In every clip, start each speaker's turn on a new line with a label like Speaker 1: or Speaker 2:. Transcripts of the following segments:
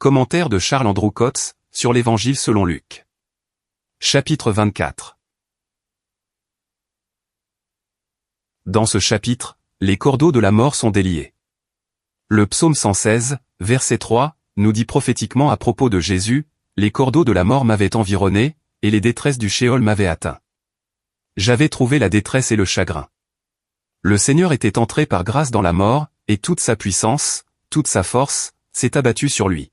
Speaker 1: Commentaire de Charles-Andrew Coates, sur l'Évangile selon Luc. Chapitre 24. Dans ce chapitre, les cordeaux de la mort sont déliés. Le psaume 116, verset 3, nous dit prophétiquement à propos de Jésus, « Les cordeaux de la mort m'avaient environné, et les détresses du Sheol m'avaient atteint. J'avais trouvé la détresse et le chagrin. » Le Seigneur était entré par grâce dans la mort, et toute sa puissance, toute sa force, s'est abattue sur lui.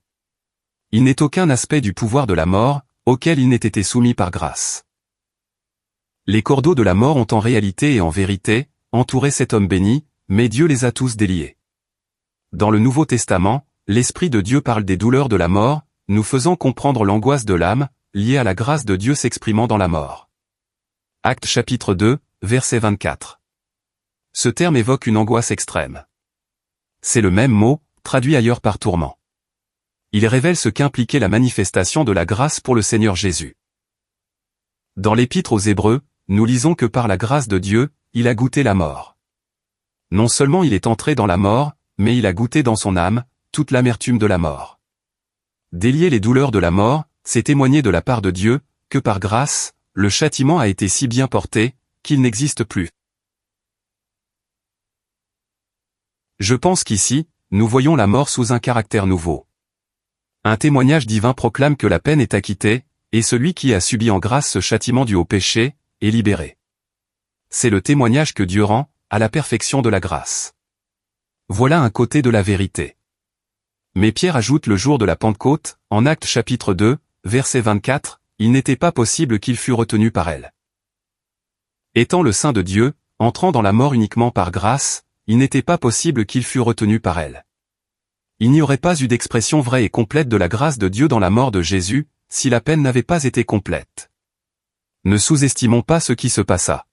Speaker 1: Il n'est aucun aspect du pouvoir de la mort, auquel il n'ait été soumis par grâce. Les cordeaux de la mort ont en réalité et en vérité, entouré cet homme béni, mais Dieu les a tous déliés. Dans le Nouveau Testament, l'Esprit de Dieu parle des douleurs de la mort, nous faisant comprendre l'angoisse de l'âme, liée à la grâce de Dieu s'exprimant dans la mort. Actes chapitre 2, verset 24. Ce terme évoque une angoisse extrême. C'est le même mot, traduit ailleurs par tourment. Il révèle ce qu'impliquait la manifestation de la grâce pour le Seigneur Jésus. Dans l'Épître aux Hébreux, nous lisons que par la grâce de Dieu, il a goûté la mort. Non seulement il est entré dans la mort, mais il a goûté dans son âme, toute l'amertume de la mort. Délier les douleurs de la mort, c'est témoigner de la part de Dieu, que par grâce, le châtiment a été si bien porté, qu'il n'existe plus. Je pense qu'ici, nous voyons la mort sous un caractère nouveau. Un témoignage divin proclame que la peine est acquittée, et celui qui a subi en grâce ce châtiment dû au péché, est libéré. C'est le témoignage que Dieu rend, à la perfection de la grâce. Voilà un côté de la vérité. Mais Pierre ajoute le jour de la Pentecôte, en Actes chapitre 2, verset 24, il n'était pas possible qu'il fût retenu par elle. Étant le Saint de Dieu, entrant dans la mort uniquement par grâce, il n'était pas possible qu'il fût retenu par elle. Il n'y aurait pas eu d'expression vraie et complète de la grâce de Dieu dans la mort de Jésus, si la peine n'avait pas été complète. Ne sous-estimons pas ce qui se passa.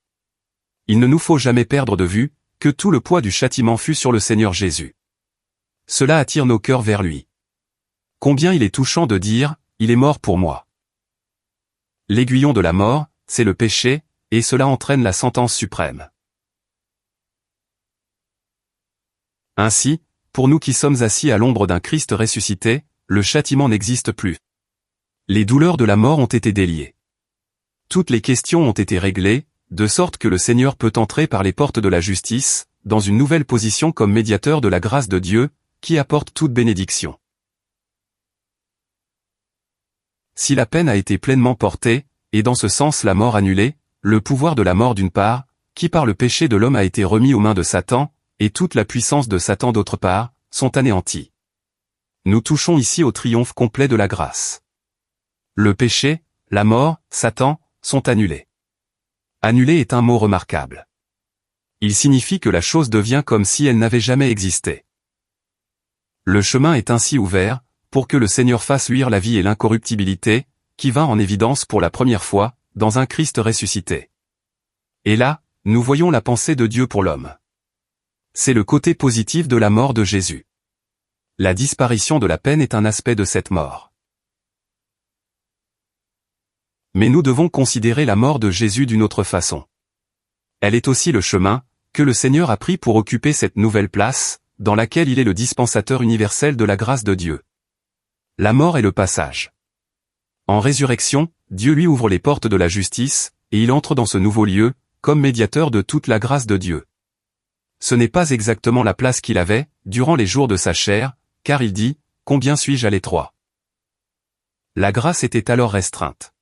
Speaker 1: Il ne nous faut jamais perdre de vue, que tout le poids du châtiment fut sur le Seigneur Jésus. Cela attire nos cœurs vers lui. Combien il est touchant de dire, il est mort pour moi. L'aiguillon de la mort, c'est le péché, et cela entraîne la sentence suprême. Ainsi, pour nous qui sommes assis à l'ombre d'un Christ ressuscité, le châtiment n'existe plus. Les douleurs de la mort ont été déliées. Toutes les questions ont été réglées, de sorte que le Seigneur peut entrer par les portes de la justice, dans une nouvelle position comme médiateur de la grâce de Dieu, qui apporte toute bénédiction. Si la peine a été pleinement portée, et dans ce sens la mort annulée, le pouvoir de la mort d'une part, qui par le péché de l'homme a été remis aux mains de Satan, et toute la puissance de Satan d'autre part, sont anéantis. Nous touchons ici au triomphe complet de la grâce. Le péché, la mort, Satan, sont annulés. Annuler est un mot remarquable. Il signifie que la chose devient comme si elle n'avait jamais existé. Le chemin est ainsi ouvert, pour que le Seigneur fasse luire la vie et l'incorruptibilité, qui vint en évidence pour la première fois, dans un Christ ressuscité. Et là, nous voyons la pensée de Dieu pour l'homme. C'est le côté positif de la mort de Jésus. La disparition de la peine est un aspect de cette mort. Mais nous devons considérer la mort de Jésus d'une autre façon. Elle est aussi le chemin, que le Seigneur a pris pour occuper cette nouvelle place, dans laquelle il est le dispensateur universel de la grâce de Dieu. La mort est le passage. En résurrection, Dieu lui ouvre les portes de la justice, et il entre dans ce nouveau lieu, comme médiateur de toute la grâce de Dieu. Ce n'est pas exactement la place qu'il avait, durant les jours de sa chair, car il dit, « Combien suis-je à l'étroit ?» La grâce était alors restreinte.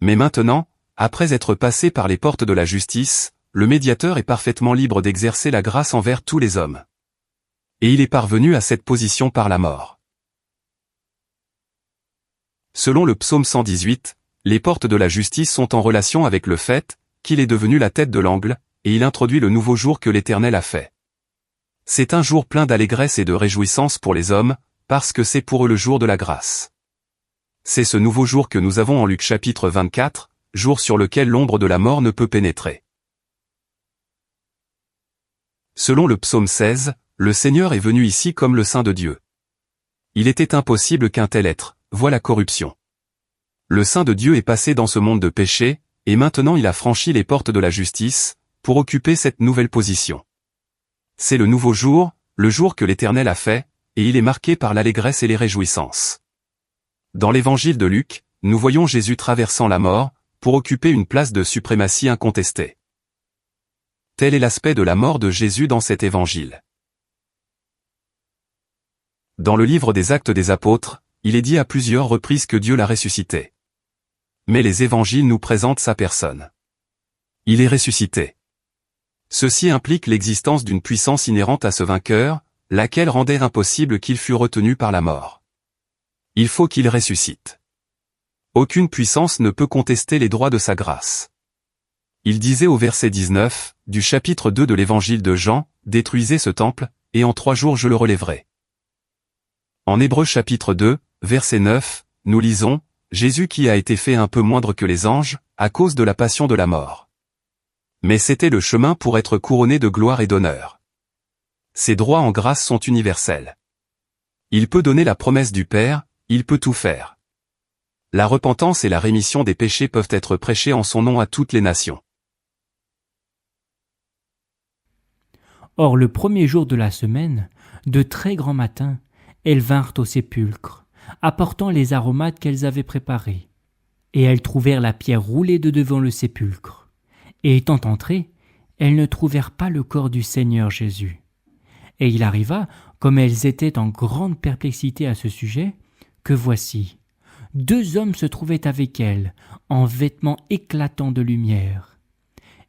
Speaker 1: Mais maintenant, après être passé par les portes de la justice, le médiateur est parfaitement libre d'exercer la grâce envers tous les hommes. Et il est parvenu à cette position par la mort. Selon le psaume 118, les portes de la justice sont en relation avec le fait qu'il est devenu la tête de l'angle, et il introduit le nouveau jour que l'Éternel a fait. C'est un jour plein d'allégresse et de réjouissance pour les hommes, parce que c'est pour eux le jour de la grâce. C'est ce nouveau jour que nous avons en Luc chapitre 24, jour sur lequel l'ombre de la mort ne peut pénétrer. Selon le psaume 16, le Seigneur est venu ici comme le Saint de Dieu. Il était impossible qu'un tel être voie la corruption. Le Saint de Dieu est passé dans ce monde de péché, et maintenant il a franchi les portes de la justice, pour occuper cette nouvelle position. C'est le nouveau jour, le jour que l'Éternel a fait, et il est marqué par l'allégresse et les réjouissances. Dans l'évangile de Luc, nous voyons Jésus traversant la mort, pour occuper une place de suprématie incontestée. Tel est l'aspect de la mort de Jésus dans cet évangile. Dans le livre des Actes des Apôtres, il est dit à plusieurs reprises que Dieu l'a ressuscité. Mais les évangiles nous présentent sa personne. Il est ressuscité. Ceci implique l'existence d'une puissance inhérente à ce vainqueur, laquelle rendait impossible qu'il fût retenu par la mort. Il faut qu'il ressuscite. Aucune puissance ne peut contester les droits de sa grâce. Il disait au verset 19, du chapitre 2 de l'évangile de Jean, « Détruisez ce temple, et en 3 jours je le relèverai. » En Hébreux chapitre 2, verset 9, nous lisons, « Jésus qui a été fait un peu moindre que les anges, à cause de la passion de la mort. Mais c'était le chemin pour être couronné de gloire et d'honneur. » Ses droits en grâce sont universels. Il peut donner la promesse du Père, il peut tout faire. La repentance et la rémission des péchés peuvent être prêchés en son nom à toutes les nations.
Speaker 2: Or le premier jour de la semaine, de très grand matin, elles vinrent au sépulcre, apportant les aromates qu'elles avaient préparés. Et elles trouvèrent la pierre roulée de devant le sépulcre. Et étant entrées, elles ne trouvèrent pas le corps du Seigneur Jésus. Et il arriva, comme elles étaient en grande perplexité à ce sujet, que voici, 2 hommes se trouvaient avec elles, en vêtements éclatants de lumière.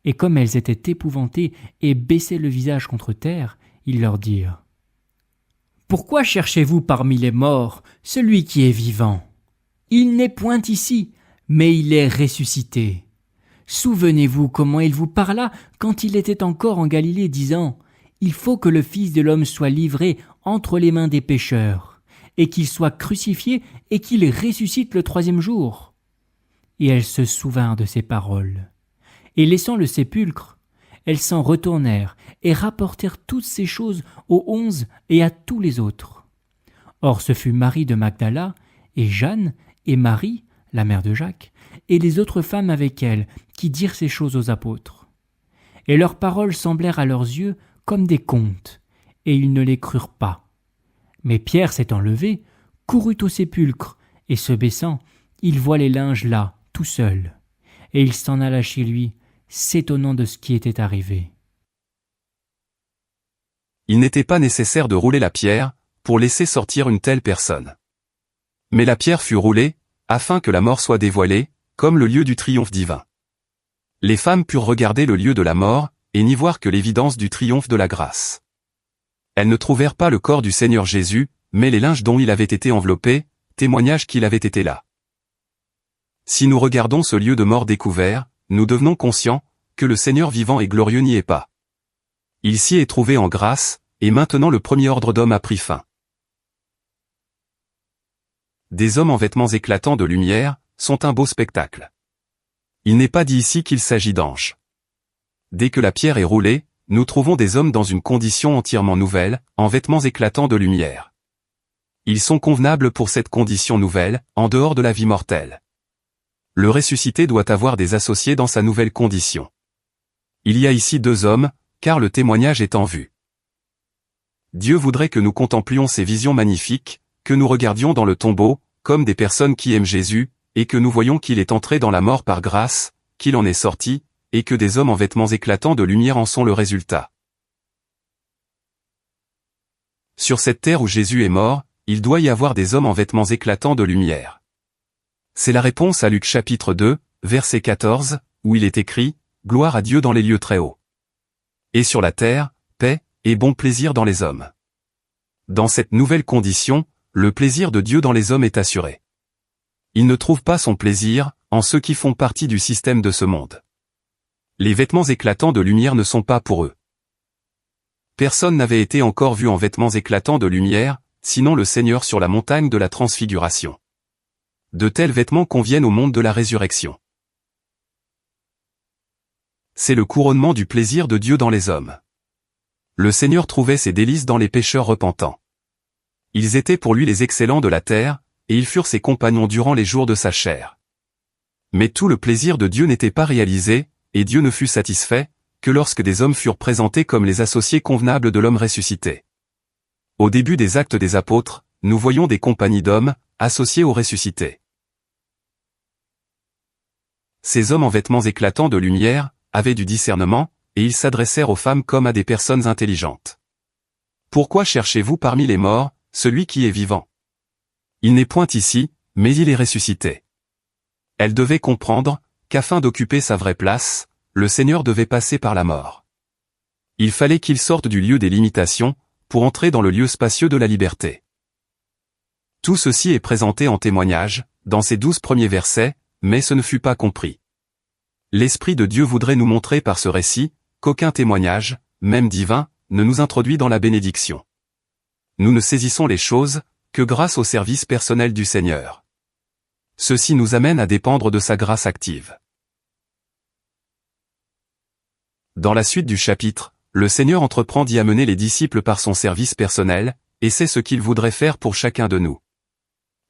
Speaker 2: Et comme elles étaient épouvantées et baissaient le visage contre terre, ils leur dirent : « Pourquoi cherchez-vous parmi les morts celui qui est vivant ? Il n'est point ici, mais il est ressuscité. Souvenez-vous comment il vous parla quand il était encore en Galilée, disant : il faut que le Fils de l'homme soit livré entre les mains des pécheurs, et qu'il soit crucifié et qu'il ressuscite le 3e jour. » Et elles se souvinrent de ces paroles. Et laissant le sépulcre, elles s'en retournèrent et rapportèrent toutes ces choses aux 11 et à tous les autres. Or ce fut Marie de Magdala, et Jeanne, et Marie, la mère de Jacques, et les autres femmes avec elles, qui dirent ces choses aux apôtres. Et leurs paroles semblèrent à leurs yeux comme des contes, et ils ne les crurent pas. Mais Pierre s'étant levé, courut au sépulcre, et se baissant, il voit les linges là, tout seul. Et il s'en alla chez lui, s'étonnant de ce qui était arrivé.
Speaker 1: Il n'était pas nécessaire de rouler la pierre, pour laisser sortir une telle personne. Mais la pierre fut roulée, afin que la mort soit dévoilée, comme le lieu du triomphe divin. Les femmes purent regarder le lieu de la mort, et n'y voir que l'évidence du triomphe de la grâce. Elles ne trouvèrent pas le corps du Seigneur Jésus, mais les linges dont il avait été enveloppé, témoignage qu'il avait été là. Si nous regardons ce lieu de mort découvert, nous devenons conscients que le Seigneur vivant et glorieux n'y est pas. Il s'y est trouvé en grâce, et maintenant le premier ordre d'hommes a pris fin. Des hommes en vêtements éclatants de lumière sont un beau spectacle. Il n'est pas dit ici qu'il s'agit d'anges. Dès que la pierre est roulée, nous trouvons des hommes dans une condition entièrement nouvelle, en vêtements éclatants de lumière. Ils sont convenables pour cette condition nouvelle, en dehors de la vie mortelle. Le ressuscité doit avoir des associés dans sa nouvelle condition. Il y a ici 2 hommes, car le témoignage est en vue. Dieu voudrait que nous contemplions ces visions magnifiques, que nous regardions dans le tombeau, comme des personnes qui aiment Jésus, et que nous voyons qu'il est entré dans la mort par grâce, qu'il en est sorti, et que des hommes en vêtements éclatants de lumière en sont le résultat. Sur cette terre où Jésus est mort, il doit y avoir des hommes en vêtements éclatants de lumière. C'est la réponse à Luc chapitre 2, verset 14, où il est écrit « Gloire à Dieu dans les lieux très hauts. Et sur la terre, paix, et bon plaisir dans les hommes. » Dans cette nouvelle condition, le plaisir de Dieu dans les hommes est assuré. Il ne trouve pas son plaisir en ceux qui font partie du système de ce monde. Les vêtements éclatants de lumière ne sont pas pour eux. Personne n'avait été encore vu en vêtements éclatants de lumière, sinon le Seigneur sur la montagne de la transfiguration. De tels vêtements conviennent au monde de la résurrection. C'est le couronnement du plaisir de Dieu dans les hommes. Le Seigneur trouvait ses délices dans les pécheurs repentants. Ils étaient pour lui les excellents de la terre, et ils furent ses compagnons durant les jours de sa chair. Mais tout le plaisir de Dieu n'était pas réalisé, et Dieu ne fut satisfait, que lorsque des hommes furent présentés comme les associés convenables de l'homme ressuscité. Au début des Actes des Apôtres, nous voyons des compagnies d'hommes, associés aux ressuscités. Ces hommes en vêtements éclatants de lumière, avaient du discernement, et ils s'adressèrent aux femmes comme à des personnes intelligentes. Pourquoi cherchez-vous parmi les morts, celui qui est vivant? Il n'est point ici, mais il est ressuscité. Elles devaient comprendre, qu'afin d'occuper sa vraie place, le Seigneur devait passer par la mort. Il fallait qu'il sorte du lieu des limitations, pour entrer dans le lieu spacieux de la liberté. Tout ceci est présenté en témoignage, dans ces 12 premiers versets, mais ce ne fut pas compris. L'Esprit de Dieu voudrait nous montrer par ce récit, qu'aucun témoignage, même divin, ne nous introduit dans la bénédiction. Nous ne saisissons les choses, que grâce au service personnel du Seigneur. Ceci nous amène à dépendre de sa grâce active. Dans la suite du chapitre, le Seigneur entreprend d'y amener les disciples par son service personnel, et c'est ce qu'il voudrait faire pour chacun de nous.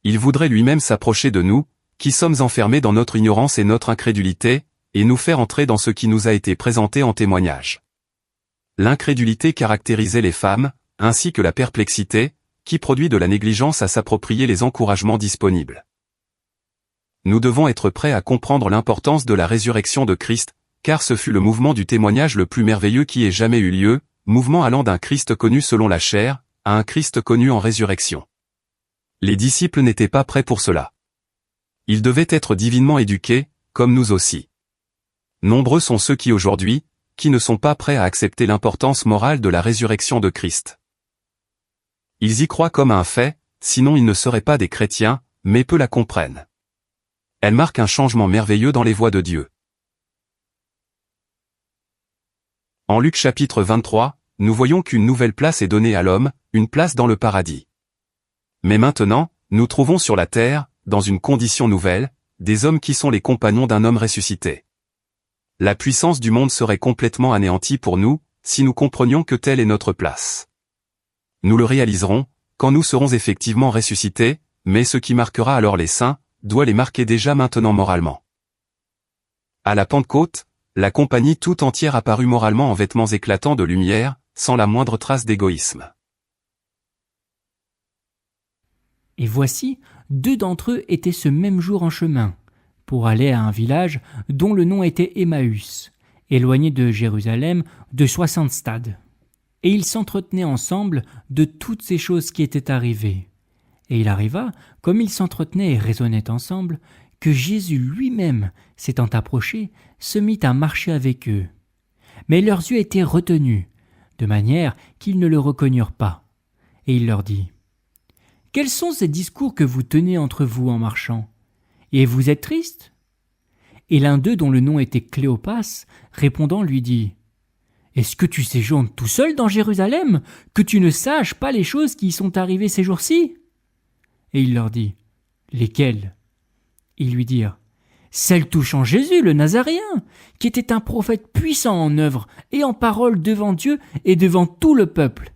Speaker 1: Il voudrait lui-même s'approcher de nous, qui sommes enfermés dans notre ignorance et notre incrédulité, et nous faire entrer dans ce qui nous a été présenté en témoignage. L'incrédulité caractérisait les femmes, ainsi que la perplexité, qui produit de la négligence à s'approprier les encouragements disponibles. Nous devons être prêts à comprendre l'importance de la résurrection de Christ, car ce fut le mouvement du témoignage le plus merveilleux qui ait jamais eu lieu, mouvement allant d'un Christ connu selon la chair, à un Christ connu en résurrection. Les disciples n'étaient pas prêts pour cela. Ils devaient être divinement éduqués, comme nous aussi. Nombreux sont ceux qui aujourd'hui, qui ne sont pas prêts à accepter l'importance morale de la résurrection de Christ. Ils y croient comme à un fait, sinon ils ne seraient pas des chrétiens, mais peu la comprennent. Elle marque un changement merveilleux dans les voies de Dieu. En Luc chapitre 23, nous voyons qu'une nouvelle place est donnée à l'homme, une place dans le paradis. Mais maintenant, nous trouvons sur la terre, dans une condition nouvelle, des hommes qui sont les compagnons d'un homme ressuscité. La puissance du monde serait complètement anéantie pour nous, si nous comprenions que telle est notre place. Nous le réaliserons, quand nous serons effectivement ressuscités, mais ce qui marquera alors les saints, doit les marquer déjà maintenant moralement. À la Pentecôte, la compagnie tout entière apparut moralement en vêtements éclatants de lumière, sans la moindre trace d'égoïsme.
Speaker 2: Et voici, 2 d'entre eux étaient ce même jour en chemin, pour aller à un village dont le nom était Emmaüs, éloigné de Jérusalem de 60 stades. Et ils s'entretenaient ensemble de toutes ces choses qui étaient arrivées. Et il arriva, comme ils s'entretenaient et raisonnaient ensemble, que Jésus lui-même, s'étant approché, se mit à marcher avec eux. Mais leurs yeux étaient retenus, de manière qu'ils ne le reconnurent pas. Et il leur dit : « Quels sont ces discours que vous tenez entre vous en marchant ? Et vous êtes tristes ? » Et l'un d'eux, dont le nom était Cléopas, répondant lui dit : « Est-ce que tu séjournes tout seul dans Jérusalem, que tu ne saches pas les choses qui y sont arrivées ces jours-ci ? » Et il leur dit : « Lesquelles ? » Ils lui dirent : « Celles touchant Jésus, le Nazaréen, qui était un prophète puissant en œuvre et en parole devant Dieu et devant tout le peuple.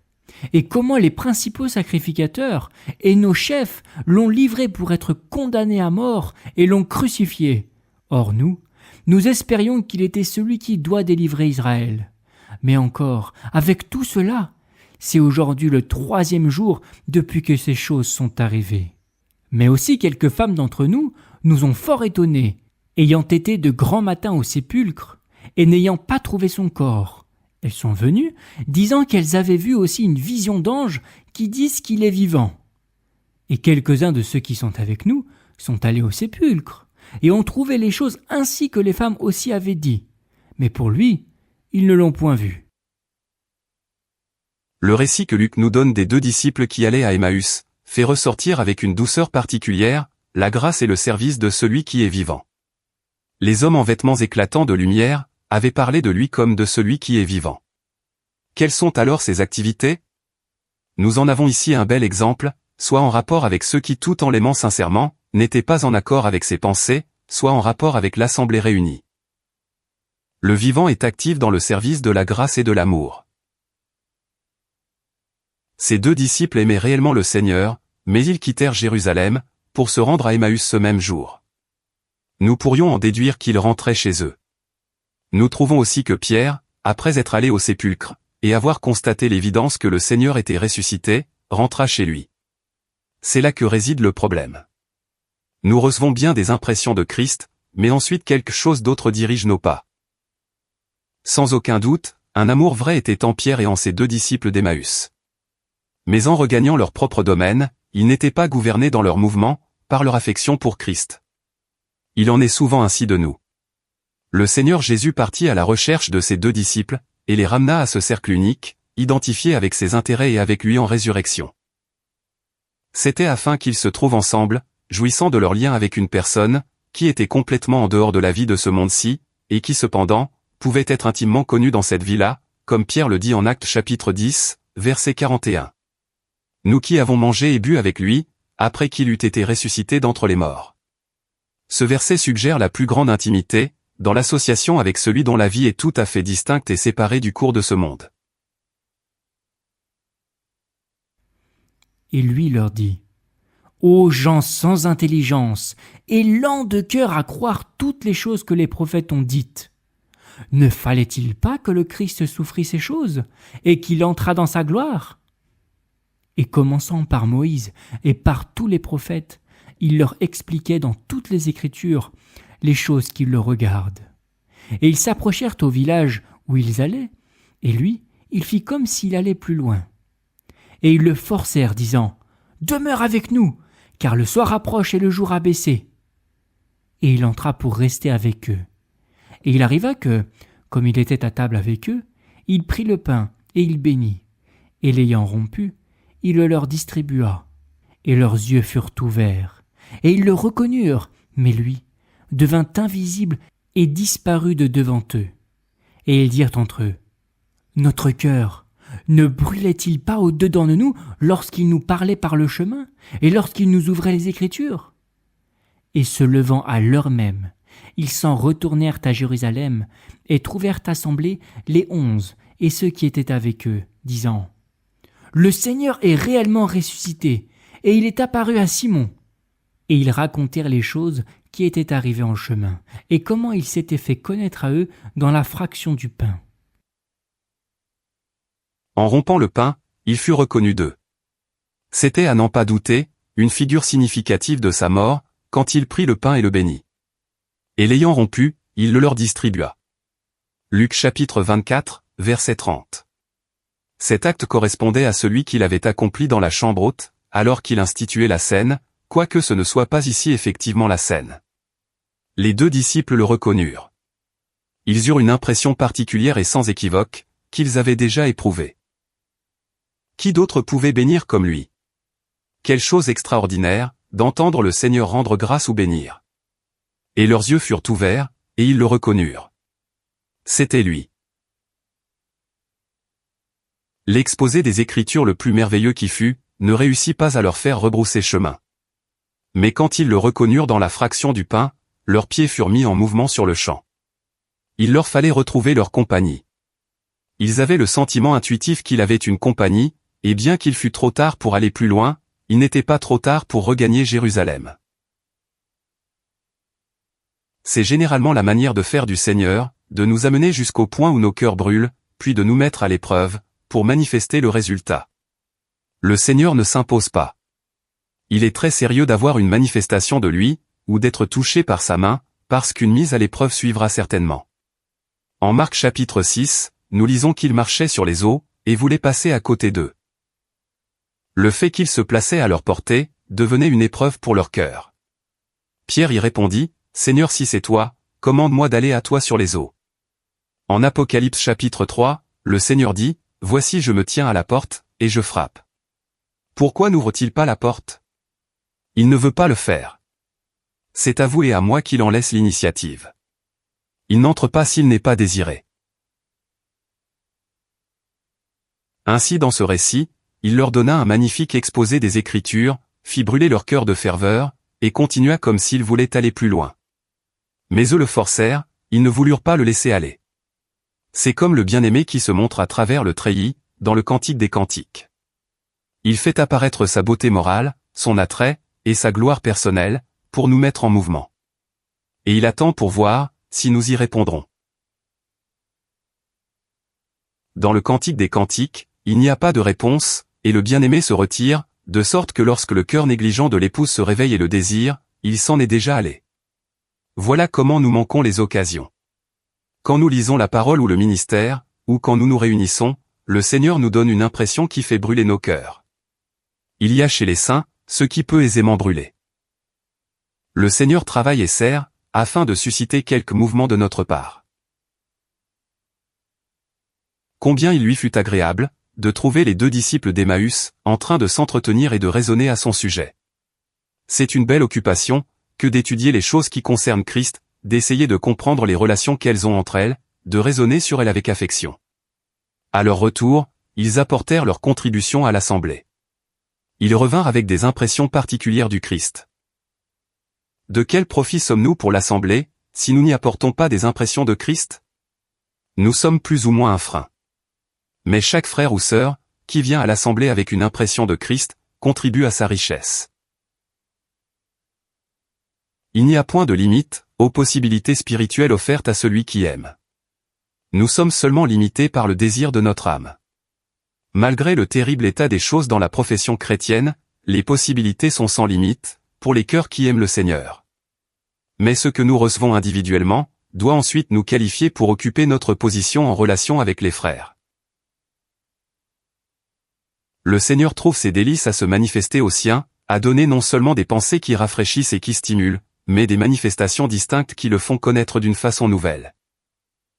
Speaker 2: Et comment les principaux sacrificateurs et nos chefs l'ont livré pour être condamné à mort et l'ont crucifié. Or nous espérions qu'il était celui qui doit délivrer Israël. Mais encore, avec tout cela, c'est aujourd'hui le 3e jour depuis que ces choses sont arrivées. Mais aussi quelques femmes d'entre nous ont fort étonnés, ayant été de grand matin au sépulcre, et n'ayant pas trouvé son corps. Elles sont venues, disant qu'elles avaient vu aussi une vision d'anges qui disent qu'il est vivant. Et quelques-uns de ceux qui sont avec nous sont allés au sépulcre, et ont trouvé les choses ainsi que les femmes aussi avaient dit. Mais pour lui, ils ne l'ont point vu.
Speaker 1: Le récit que Luc nous donne des 2 disciples qui allaient à Emmaüs fait ressortir avec une douceur particulière la grâce et le service de celui qui est vivant. Les hommes en vêtements éclatants de lumière avaient parlé de lui comme de celui qui est vivant. Quelles sont alors ses activités ? Nous en avons ici un bel exemple, soit en rapport avec ceux qui, tout en l'aimant sincèrement, n'étaient pas en accord avec ses pensées, soit en rapport avec l'assemblée réunie. Le vivant est actif dans le service de la grâce et de l'amour. Ces 2 disciples aimaient réellement le Seigneur, mais ils quittèrent Jérusalem, pour se rendre à Emmaüs ce même jour. Nous pourrions en déduire qu'ils rentraient chez eux. Nous trouvons aussi que Pierre, après être allé au sépulcre, et avoir constaté l'évidence que le Seigneur était ressuscité, rentra chez lui. C'est là que réside le problème. Nous recevons bien des impressions de Christ, mais ensuite quelque chose d'autre dirige nos pas. Sans aucun doute, un amour vrai était en Pierre et en ses 2 disciples d'Emmaüs. Mais en regagnant leur propre domaine, ils n'étaient pas gouvernés dans leur mouvement, par leur affection pour Christ. Il en est souvent ainsi de nous. Le Seigneur Jésus partit à la recherche de ses 2 disciples, et les ramena à ce cercle unique, identifié avec ses intérêts et avec lui en résurrection. C'était afin qu'ils se trouvent ensemble, jouissant de leur lien avec une personne, qui était complètement en dehors de la vie de ce monde-ci, et qui cependant, pouvait être intimement connue dans cette vie-là, comme Pierre le dit en Actes chapitre 10, verset 41. Nous qui avons mangé et bu avec lui, après qu'il eût été ressuscité d'entre les morts. Ce verset suggère la plus grande intimité, dans l'association avec celui dont la vie est tout à fait distincte et séparée du cours de ce monde.
Speaker 2: Et lui leur dit : Ô gens sans intelligence, et lents de cœur à croire toutes les choses que les prophètes ont dites. Ne fallait-il pas que le Christ souffrit ces choses, et qu'il entrât dans sa gloire ? Et commençant par Moïse et par tous les prophètes, il leur expliquait dans toutes les Écritures les choses qui le regardent. Et ils s'approchèrent au village où ils allaient, et lui, il fit comme s'il allait plus loin. Et ils le forcèrent, disant : Demeure avec nous, car le soir approche et le jour a baissé. Et il entra pour rester avec eux. Et il arriva que, comme il était à table avec eux, il prit le pain et il bénit. Et l'ayant rompu, il le leur distribua. Et leurs yeux furent ouverts. Et ils le reconnurent, mais lui devint invisible et disparut de devant eux. Et ils dirent entre eux : Notre cœur ne brûlait-il pas au-dedans de nous lorsqu'il nous parlait par le chemin et lorsqu'il nous ouvrait les Écritures ? Et se levant à l'heure même, ils s'en retournèrent à Jérusalem et trouvèrent assemblés les 11 et ceux qui étaient avec eux, disant : Le Seigneur est réellement ressuscité, et il est apparu à Simon. Et ils racontèrent les choses qui étaient arrivées en chemin, et comment il s'était fait connaître à eux dans la fraction du pain.
Speaker 1: En rompant le pain, il fut reconnu d'eux. C'était, à n'en pas douter, une figure significative de sa mort, quand il prit le pain et le bénit. Et l'ayant rompu, il le leur distribua. Luc chapitre 24, verset 30. Cet acte correspondait à celui qu'il avait accompli dans la chambre haute, alors qu'il instituait la scène, quoique ce ne soit pas ici effectivement la scène. Les 2 disciples le reconnurent. Ils eurent une impression particulière et sans équivoque, qu'ils avaient déjà éprouvée. Qui d'autre pouvait bénir comme lui ? Quelle chose extraordinaire, d'entendre le Seigneur rendre grâce ou bénir. Et leurs yeux furent ouverts, et ils le reconnurent. C'était lui. L'exposé des Écritures le plus merveilleux qui fut, ne réussit pas à leur faire rebrousser chemin. Mais quand ils le reconnurent dans la fraction du pain, leurs pieds furent mis en mouvement sur le champ. Il leur fallait retrouver leur compagnie. Ils avaient le sentiment intuitif qu'il avait une compagnie, et bien qu'il fût trop tard pour aller plus loin, il n'était pas trop tard pour regagner Jérusalem. C'est généralement la manière de faire du Seigneur, de nous amener jusqu'au point où nos cœurs brûlent, puis de nous mettre à l'épreuve, pour manifester le résultat. Le Seigneur ne s'impose pas. Il est très sérieux d'avoir une manifestation de lui, ou d'être touché par sa main, parce qu'une mise à l'épreuve suivra certainement. En Marc chapitre 6, nous lisons qu'il marchait sur les eaux, et voulait passer à côté d'eux. Le fait qu'il se plaçait à leur portée, devenait une épreuve pour leur cœur. Pierre y répondit : Seigneur, si c'est toi, commande-moi d'aller à toi sur les eaux. En Apocalypse chapitre 3, le Seigneur dit : Voici je me tiens à la porte, et je frappe. Pourquoi n'ouvre-t-il pas la porte ? Il ne veut pas le faire. C'est à vous et à moi qu'il en laisse l'initiative. Il n'entre pas s'il n'est pas désiré. Ainsi dans ce récit, il leur donna un magnifique exposé des Écritures, fit brûler leur cœur de ferveur, et continua comme s'ils voulaient aller plus loin. Mais eux le forcèrent, ils ne voulurent pas le laisser aller. C'est comme le bien-aimé qui se montre à travers le treillis, dans le Cantique des Cantiques. Il fait apparaître sa beauté morale, son attrait, et sa gloire personnelle, pour nous mettre en mouvement. Et il attend pour voir, si nous y répondrons. Dans le Cantique des Cantiques, il n'y a pas de réponse, et le bien-aimé se retire, de sorte que lorsque le cœur négligent de l'épouse se réveille et le désire, il s'en est déjà allé. Voilà comment nous manquons les occasions. Quand nous lisons la parole ou le ministère, ou quand nous nous réunissons, le Seigneur nous donne une impression qui fait brûler nos cœurs. Il y a chez les saints, ce qui peut aisément brûler. Le Seigneur travaille et sert, afin de susciter quelques mouvements de notre part. Combien il lui fut agréable, de trouver les 2 disciples d'Emmaüs, en train de s'entretenir et de raisonner à son sujet. C'est une belle occupation, que d'étudier les choses qui concernent Christ, d'essayer de comprendre les relations qu'elles ont entre elles, de raisonner sur elles avec affection. À leur retour, ils apportèrent leur contribution à l'assemblée. Ils revinrent avec des impressions particulières du Christ. De quel profit sommes-nous pour l'assemblée, si nous n'y apportons pas des impressions de Christ? Nous sommes plus ou moins un frein. Mais chaque frère ou sœur, qui vient à l'assemblée avec une impression de Christ, contribue à sa richesse. Il n'y a point de limite aux possibilités spirituelles offertes à celui qui aime. Nous sommes seulement limités par le désir de notre âme. Malgré le terrible état des choses dans la profession chrétienne, les possibilités sont sans limite, pour les cœurs qui aiment le Seigneur. Mais ce que nous recevons individuellement, doit ensuite nous qualifier pour occuper notre position en relation avec les frères. Le Seigneur trouve ses délices à se manifester aux siens, à donner non seulement des pensées qui rafraîchissent et qui stimulent, mais des manifestations distinctes qui le font connaître d'une façon nouvelle.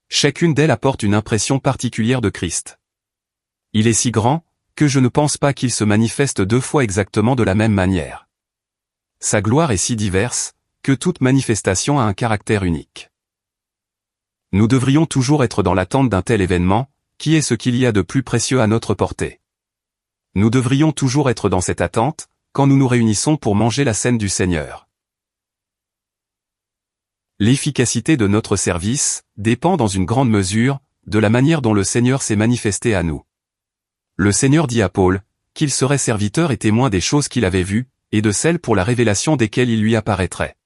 Speaker 1: Chacune d'elles apporte une impression particulière de Christ. Il est si grand, que je ne pense pas qu'il se manifeste 2 fois exactement de la même manière. Sa gloire est si diverse, que toute manifestation a un caractère unique. Nous devrions toujours être dans l'attente d'un tel événement, qui est ce qu'il y a de plus précieux à notre portée. Nous devrions toujours être dans cette attente, quand nous nous réunissons pour manger la cène du Seigneur. L'efficacité de notre service dépend dans une grande mesure de la manière dont le Seigneur s'est manifesté à nous. Le Seigneur dit à Paul qu'il serait serviteur et témoin des choses qu'il avait vues, et de celles pour la révélation desquelles il lui apparaîtrait.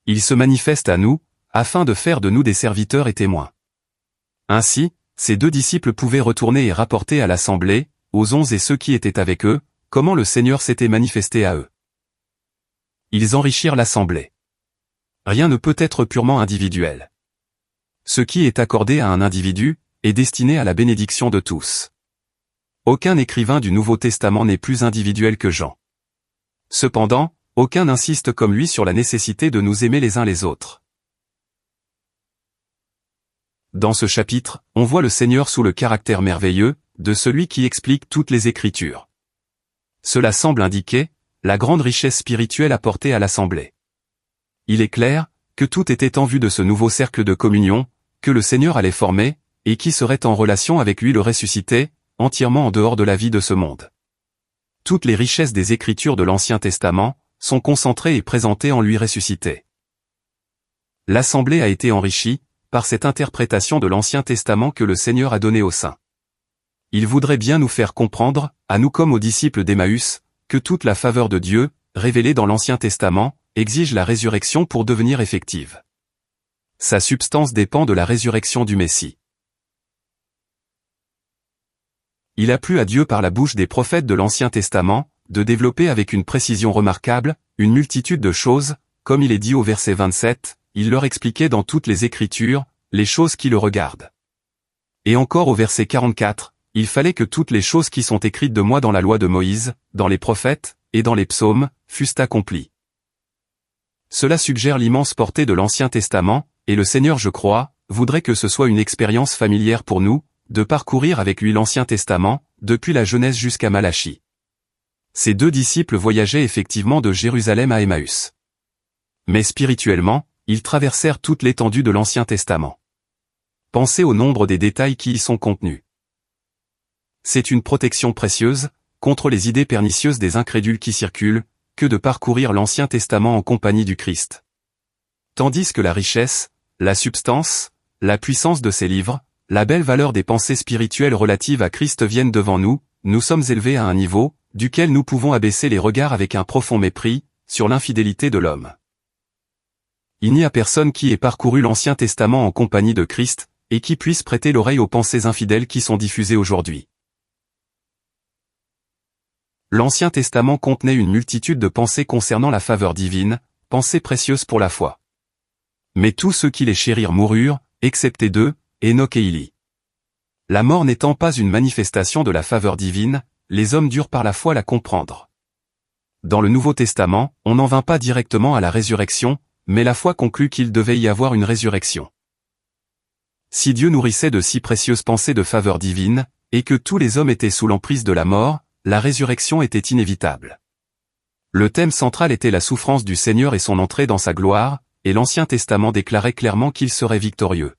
Speaker 1: Il se manifeste à nous, afin de faire de nous des serviteurs et témoins. Ainsi, ces 2 disciples pouvaient retourner et rapporter à l'assemblée, aux 11 et ceux qui étaient avec eux, comment le Seigneur s'était manifesté à eux. Ils enrichirent l'assemblée. Rien ne peut être purement individuel. Ce qui est accordé à un individu, est destiné à la bénédiction de tous. Aucun écrivain du Nouveau Testament n'est plus individuel que Jean. Cependant, aucun n'insiste comme lui sur la nécessité de nous aimer les uns les autres. Dans ce chapitre, on voit le Seigneur sous le caractère merveilleux de celui qui explique toutes les Écritures. Cela semble indiquer la grande richesse spirituelle apportée à l'assemblée. Il est clair que tout était en vue de ce nouveau cercle de communion que le Seigneur allait former, et qui serait en relation avec lui le ressuscité, entièrement en dehors de la vie de ce monde. Toutes les richesses des Écritures de l'Ancien Testament sont concentrées et présentées en lui ressuscité. L'assemblée a été enrichie par cette interprétation de l'Ancien Testament que le Seigneur a donnée aux saints. Il voudrait bien nous faire comprendre, à nous comme aux disciples d'Emmaüs, que toute la faveur de Dieu, révélée dans l'Ancien Testament, exige la résurrection pour devenir effective. Sa substance dépend de la résurrection du Messie. Il a plu à Dieu par la bouche des prophètes de l'Ancien Testament, de développer avec une précision remarquable, une multitude de choses, comme il est dit au verset 27, il leur expliquait dans toutes les Écritures, les choses qui le regardent. Et encore au verset 44, il fallait que toutes les choses qui sont écrites de moi dans la loi de Moïse, dans les prophètes, et dans les psaumes, fussent accomplies. Cela suggère l'immense portée de l'Ancien Testament, et le Seigneur, je crois, voudrait que ce soit une expérience familière pour nous, de parcourir avec lui l'Ancien Testament, depuis la Genèse jusqu'à Malachie. Ces 2 disciples voyageaient effectivement de Jérusalem à Emmaüs. Mais spirituellement, ils traversèrent toute l'étendue de l'Ancien Testament. Pensez au nombre des détails qui y sont contenus. C'est une protection précieuse, contre les idées pernicieuses des incrédules qui circulent, que de parcourir l'Ancien Testament en compagnie du Christ. Tandis que la richesse, la substance, la puissance de ces livres, la belle valeur des pensées spirituelles relatives à Christ viennent devant nous, nous sommes élevés à un niveau, duquel nous pouvons abaisser les regards avec un profond mépris, sur l'infidélité de l'homme. Il n'y a personne qui ait parcouru l'Ancien Testament en compagnie de Christ, et qui puisse prêter l'oreille aux pensées infidèles qui sont diffusées aujourd'hui. L'Ancien Testament contenait une multitude de pensées concernant la faveur divine, pensées précieuses pour la foi. Mais tous ceux qui les chérirent moururent, excepté deux, Enoch et Élie. La mort n'étant pas une manifestation de la faveur divine, les hommes durent par la foi la comprendre. Dans le Nouveau Testament, on n'en vint pas directement à la résurrection, mais la foi conclut qu'il devait y avoir une résurrection. Si Dieu nourrissait de si précieuses pensées de faveur divine, et que tous les hommes étaient sous l'emprise de la mort, la résurrection était inévitable. Le thème central était la souffrance du Seigneur et son entrée dans sa gloire, et l'Ancien Testament déclarait clairement qu'il serait victorieux.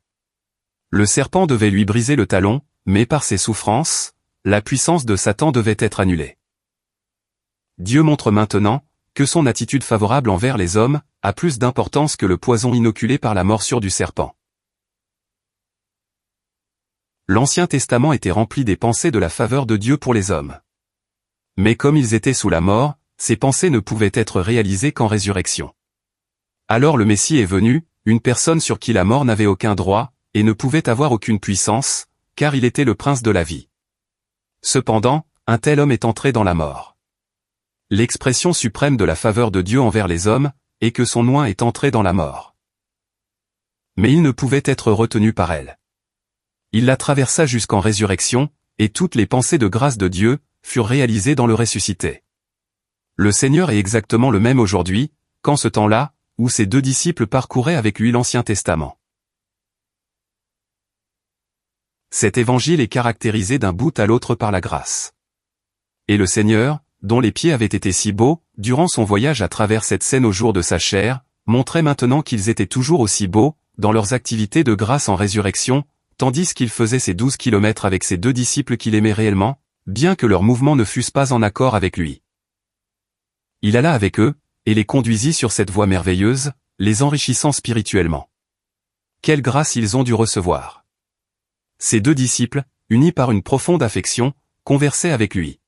Speaker 1: Le serpent devait lui briser le talon, mais par ses souffrances, la puissance de Satan devait être annulée. Dieu montre maintenant que son attitude favorable envers les hommes a plus d'importance que le poison inoculé par la morsure du serpent. L'Ancien Testament était rempli des pensées de la faveur de Dieu pour les hommes. Mais comme ils étaient sous la mort, ces pensées ne pouvaient être réalisées qu'en résurrection. Alors le Messie est venu, une personne sur qui la mort n'avait aucun droit, et ne pouvait avoir aucune puissance, car il était le prince de la vie. Cependant, un tel homme est entré dans la mort. L'expression suprême de la faveur de Dieu envers les hommes, est que son oint est entré dans la mort. Mais il ne pouvait être retenu par elle. Il la traversa jusqu'en résurrection, et toutes les pensées de grâce de Dieu furent réalisées dans le ressuscité. Le Seigneur est exactement le même aujourd'hui, qu'en ce temps-là, où ses deux disciples parcouraient avec lui l'Ancien Testament. Cet évangile est caractérisé d'un bout à l'autre par la grâce. Et le Seigneur, dont les pieds avaient été si beaux, durant son voyage à travers cette scène au jour de sa chair, montrait maintenant qu'ils étaient toujours aussi beaux, dans leurs activités de grâce en résurrection, tandis qu'il faisait ses 12 kilomètres avec ses deux disciples qu'il aimait réellement, bien que leurs mouvements ne fussent pas en accord avec lui. Il alla avec eux, et les conduisit sur cette voie merveilleuse, les enrichissant spirituellement. Quelle grâce ils ont dû recevoir! Ces deux disciples, unis par une profonde affection, conversaient avec lui.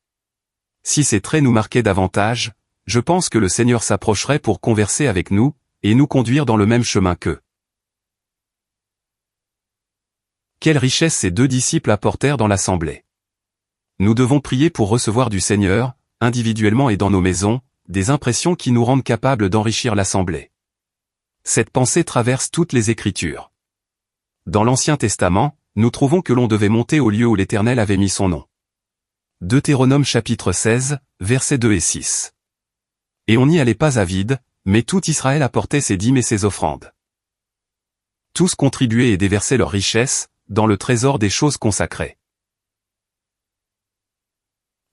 Speaker 1: Si ces traits nous marquaient davantage, je pense que le Seigneur s'approcherait pour converser avec nous, et nous conduire dans le même chemin qu'eux. Quelle richesse ces deux disciples apportèrent dans l'assemblée. Nous devons prier pour recevoir du Seigneur, individuellement et dans nos maisons, des impressions qui nous rendent capables d'enrichir l'assemblée. Cette pensée traverse toutes les Écritures. Dans l'Ancien Testament, nous trouvons que l'on devait monter au lieu où l'Éternel avait mis son nom. Deutéronome chapitre 16, versets 2 et 6. Et on n'y allait pas à vide, mais tout Israël apportait ses dîmes et ses offrandes. Tous contribuaient et déversaient leurs richesses, dans le trésor des choses consacrées.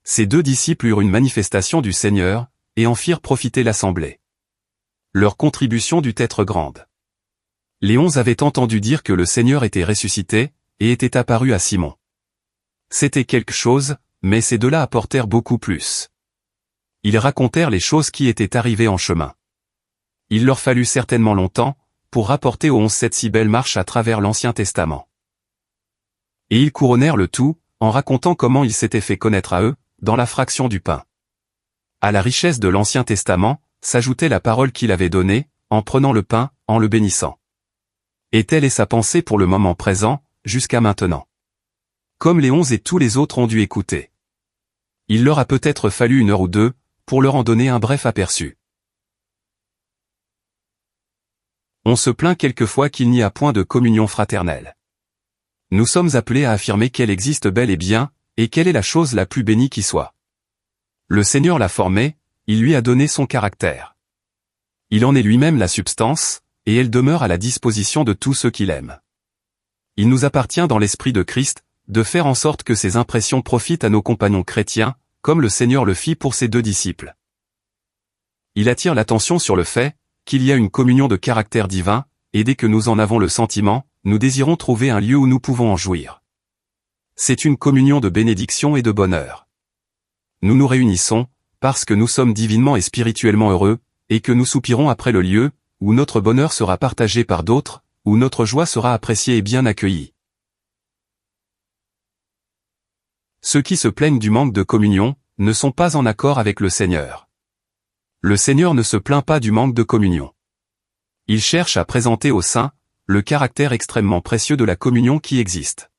Speaker 1: Ces deux disciples eurent une manifestation du Seigneur, et en firent profiter l'assemblée. Leur contribution dut être grande. Les 11 avaient entendu dire que le Seigneur était ressuscité, et était apparu à Simon. C'était quelque chose, mais ces deux-là apportèrent beaucoup plus. Ils racontèrent les choses qui étaient arrivées en chemin. Il leur fallut certainement longtemps, pour rapporter aux 11 cette si belle marche à travers l'Ancien Testament. Et ils couronnèrent le tout, en racontant comment ils s'étaient fait connaître à eux, dans la fraction du pain. À la richesse de l'Ancien Testament, s'ajoutait la parole qu'il avait donnée, en prenant le pain, en le bénissant. Et telle est sa pensée pour le moment présent, jusqu'à maintenant. Comme les 11 et tous les autres ont dû écouter. Il leur a peut-être fallu 1 heure ou 2, pour leur en donner un bref aperçu. On se plaint quelquefois qu'il n'y a point de communion fraternelle. Nous sommes appelés à affirmer qu'elle existe bel et bien, et quelle est la chose la plus bénie qui soit. Le Seigneur l'a formée, il lui a donné son caractère. Il en est lui-même la substance, et elle demeure à la disposition de tous ceux qui l'aiment. Il nous appartient dans l'esprit de Christ, de faire en sorte que ces impressions profitent à nos compagnons chrétiens, comme le Seigneur le fit pour ses deux disciples. Il attire l'attention sur le fait qu'il y a une communion de caractère divin, et dès que nous en avons le sentiment, nous désirons trouver un lieu où nous pouvons en jouir. C'est une communion de bénédiction et de bonheur. Nous nous réunissons, parce que nous sommes divinement et spirituellement heureux, et que nous soupirons après le lieu, où notre bonheur sera partagé par d'autres, où notre joie sera appréciée et bien accueillie. Ceux qui se plaignent du manque de communion, ne sont pas en accord avec le Seigneur. Le Seigneur ne se plaint pas du manque de communion. Il cherche à présenter aux saints, le caractère extrêmement précieux de la communion qui existe.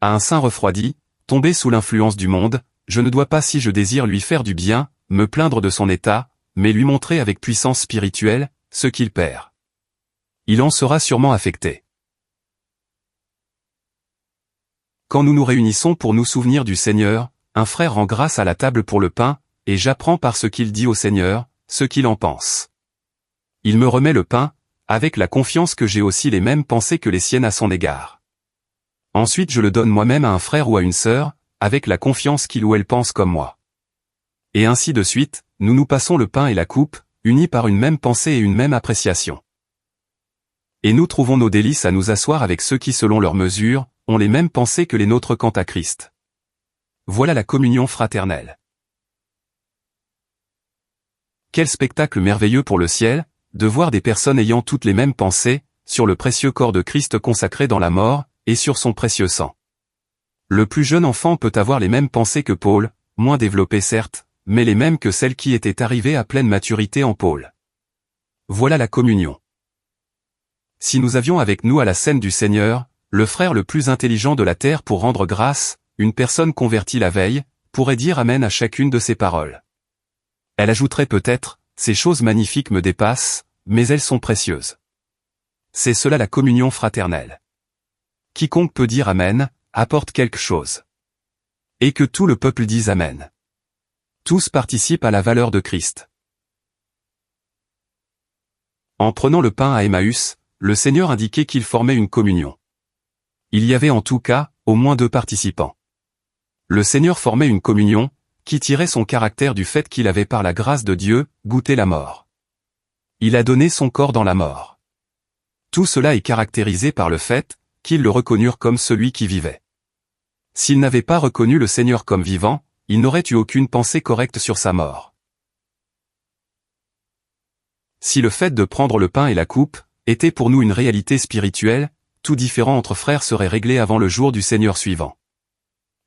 Speaker 1: À un saint refroidi, tombé sous l'influence du monde, je ne dois pas, si je désire lui faire du bien, me plaindre de son état, mais lui montrer avec puissance spirituelle ce qu'il perd. Il en sera sûrement affecté. Quand nous nous réunissons pour nous souvenir du Seigneur, un frère rend grâce à la table pour le pain, et j'apprends par ce qu'il dit au Seigneur, ce qu'il en pense. Il me remet le pain, avec la confiance que j'ai aussi les mêmes pensées que les siennes à son égard. Ensuite je le donne moi-même à un frère ou à une sœur, avec la confiance qu'il ou elle pense comme moi. Et ainsi de suite, nous nous passons le pain et la coupe, unis par une même pensée et une même appréciation. Et nous trouvons nos délices à nous asseoir avec ceux qui, selon leur mesure, ont les mêmes pensées que les nôtres quant à Christ. Voilà la communion fraternelle. Quel spectacle merveilleux pour le ciel, de voir des personnes ayant toutes les mêmes pensées, sur le précieux corps de Christ consacré dans la mort, et sur son précieux sang. Le plus jeune enfant peut avoir les mêmes pensées que Paul, moins développées certes, mais les mêmes que celles qui étaient arrivées à pleine maturité en Paul. Voilà la communion. Si nous avions avec nous à la scène du Seigneur, le frère le plus intelligent de la terre pour rendre grâce, une personne convertie la veille, pourrait dire amen à chacune de ses paroles. Elle ajouterait peut-être, ces choses magnifiques me dépassent, mais elles sont précieuses. C'est cela la communion fraternelle. Quiconque peut dire amen, apporte quelque chose. Et que tout le peuple dise amen. Tous participent à la valeur de Christ. En prenant le pain à Emmaüs, le Seigneur indiquait qu'il formait une communion. Il y avait en tout cas, au moins 2 participants. Le Seigneur formait une communion, qui tirait son caractère du fait qu'il avait par la grâce de Dieu, goûté la mort. Il a donné son corps dans la mort. Tout cela est caractérisé par le fait, qu'ils le reconnurent comme celui qui vivait. S'ils n'avaient pas reconnu le Seigneur comme vivant, ils n'auraient eu aucune pensée correcte sur sa mort. Si le fait de prendre le pain et la coupe, était pour nous une réalité spirituelle, tout différent entre frères serait réglé avant le jour du Seigneur suivant.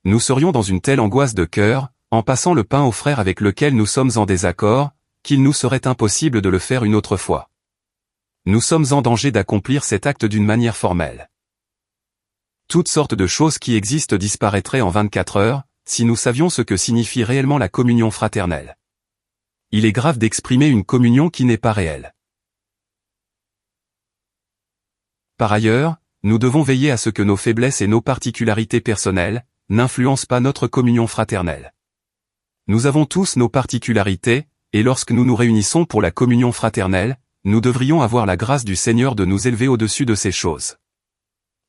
Speaker 1: Nous serions dans une telle angoisse de cœur, en passant le pain au frère avec lequel nous sommes en désaccord, qu'il nous serait impossible de le faire une autre fois. Nous sommes en danger d'accomplir cet acte d'une manière formelle. Toutes sortes de choses qui existent disparaîtraient en 24 heures, si nous savions ce que signifie réellement la communion fraternelle. Il est grave d'exprimer une communion qui n'est pas réelle. Par ailleurs, nous devons veiller à ce que nos faiblesses et nos particularités personnelles n'influencent pas notre communion fraternelle. Nous avons tous nos particularités, et lorsque nous nous réunissons pour la communion fraternelle, nous devrions avoir la grâce du Seigneur de nous élever au-dessus de ces choses.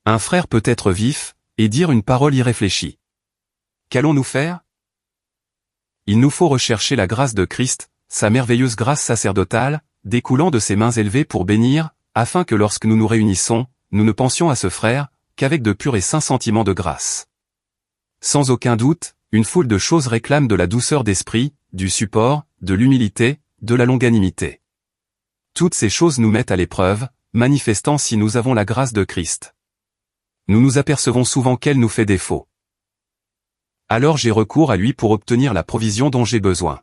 Speaker 1: Un frère peut être vif, et dire une parole irréfléchie. Qu'allons-nous faire? Il nous faut rechercher la grâce de Christ, sa merveilleuse grâce sacerdotale, découlant de ses mains élevées pour bénir, afin que lorsque nous nous réunissons, nous ne pensions à ce frère, qu'avec de purs et saints sentiments de grâce. Sans aucun doute, une foule de choses réclament de la douceur d'esprit, du support, de l'humilité, de la longanimité. Toutes ces choses nous mettent à l'épreuve, manifestant si nous avons la grâce de Christ. Nous nous apercevons souvent qu'elle nous fait défaut. Alors j'ai recours à lui pour obtenir la provision dont j'ai besoin.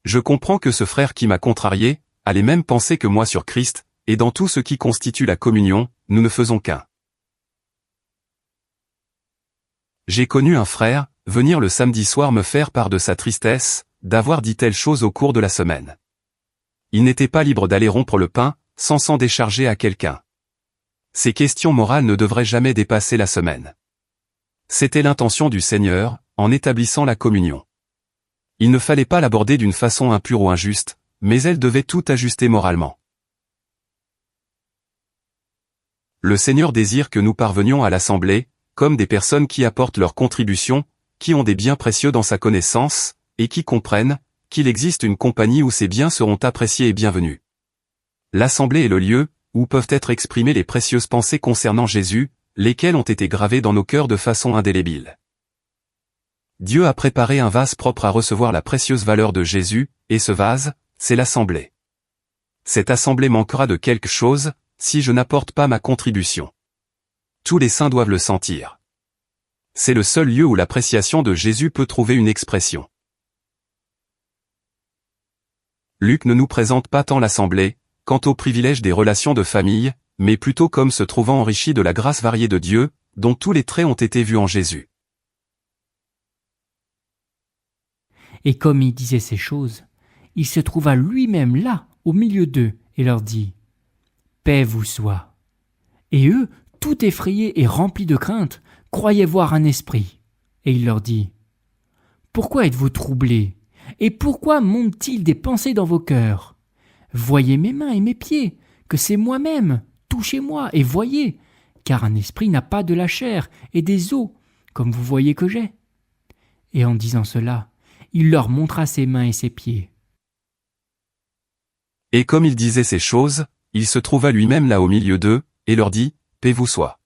Speaker 1: Je comprends que ce frère qui m'a contrarié, a les mêmes pensées que moi sur Christ, et dans tout ce qui constitue la communion, nous ne faisons qu'un. J'ai connu un frère, venir le samedi soir me faire part de sa tristesse, d'avoir dit telle chose au cours de la semaine. Il n'était pas libre d'aller rompre le pain, sans s'en décharger à quelqu'un. Ces questions morales ne devraient jamais dépasser la semaine. C'était l'intention du Seigneur, en établissant la communion. Il ne fallait pas l'aborder d'une façon impure ou injuste, mais elle devait tout ajuster moralement. Le Seigneur désire que nous parvenions à l'assemblée, comme des personnes qui apportent leur contribution, qui ont des biens précieux dans sa connaissance, et qui comprennent qu'il existe une compagnie où ces biens seront appréciés et bienvenus. L'assemblée est le lieu où peuvent être exprimées les précieuses pensées concernant Jésus, lesquelles ont été gravées dans nos cœurs de façon indélébile. Dieu a préparé un vase propre à recevoir la précieuse valeur de Jésus, et ce vase, c'est l'assemblée. Cette assemblée manquera de quelque chose, si je n'apporte pas ma contribution. Tous les saints doivent le sentir. C'est le seul lieu où l'appréciation de Jésus peut trouver une expression. Luc ne nous présente pas tant l'assemblée, quant au privilège des relations de famille, mais plutôt comme se trouvant enrichi de la grâce variée de Dieu, dont tous les traits ont été vus en Jésus.
Speaker 2: Et comme il disait ces choses, il se trouva lui-même là, au milieu d'eux, et leur dit « Paix vous soit !» Et eux, tout effrayés et remplis de crainte, croyaient voir un esprit. Et il leur dit « Pourquoi êtes-vous troublés? Et pourquoi montent-ils des pensées dans vos cœurs? Voyez mes mains et mes pieds, que c'est moi-même. Touchez-moi et voyez, car un esprit n'a pas de la chair et des os, comme vous voyez que j'ai. » Et en disant cela, il leur montra ses mains et ses pieds.
Speaker 1: Et comme il disait ces choses, il se trouva lui-même là au milieu d'eux, et leur dit, « Paix vous soit. »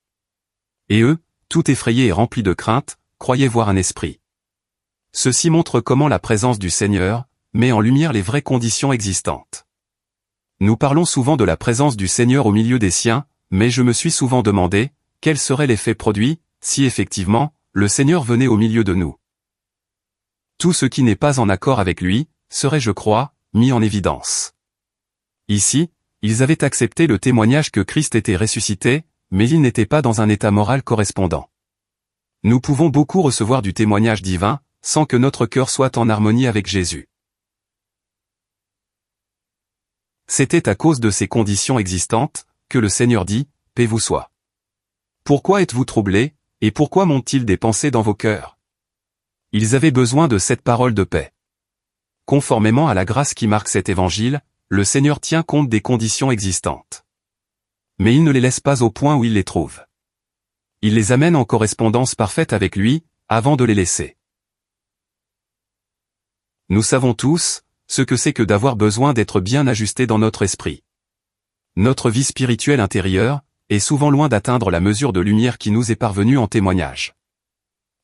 Speaker 1: Et eux, tout effrayés et remplis de crainte, croyaient voir un esprit. Ceci montre comment la présence du Seigneur met en lumière les vraies conditions existantes. Nous parlons souvent de la présence du Seigneur au milieu des siens, mais je me suis souvent demandé, quel serait l'effet produit, si effectivement, le Seigneur venait au milieu de nous. Tout ce qui n'est pas en accord avec lui, serait, je crois, mis en évidence. Ici, ils avaient accepté le témoignage que Christ était ressuscité, mais ils n'étaient pas dans un état moral correspondant. Nous pouvons beaucoup recevoir du témoignage divin, sans que notre cœur soit en harmonie avec Jésus. C'était à cause de ces conditions existantes, que le Seigneur dit, « Paix vous soit. » Pourquoi êtes-vous troublés, et pourquoi montent-ils des pensées dans vos cœurs? Ils avaient besoin de cette parole de paix. Conformément à la grâce qui marque cet évangile, le Seigneur tient compte des conditions existantes. Mais il ne les laisse pas au point où il les trouve. Il les amène en correspondance parfaite avec lui, avant de les laisser. Nous savons tous, ce que c'est que d'avoir besoin d'être bien ajusté dans notre esprit. Notre vie spirituelle intérieure est souvent loin d'atteindre la mesure de lumière qui nous est parvenue en témoignage.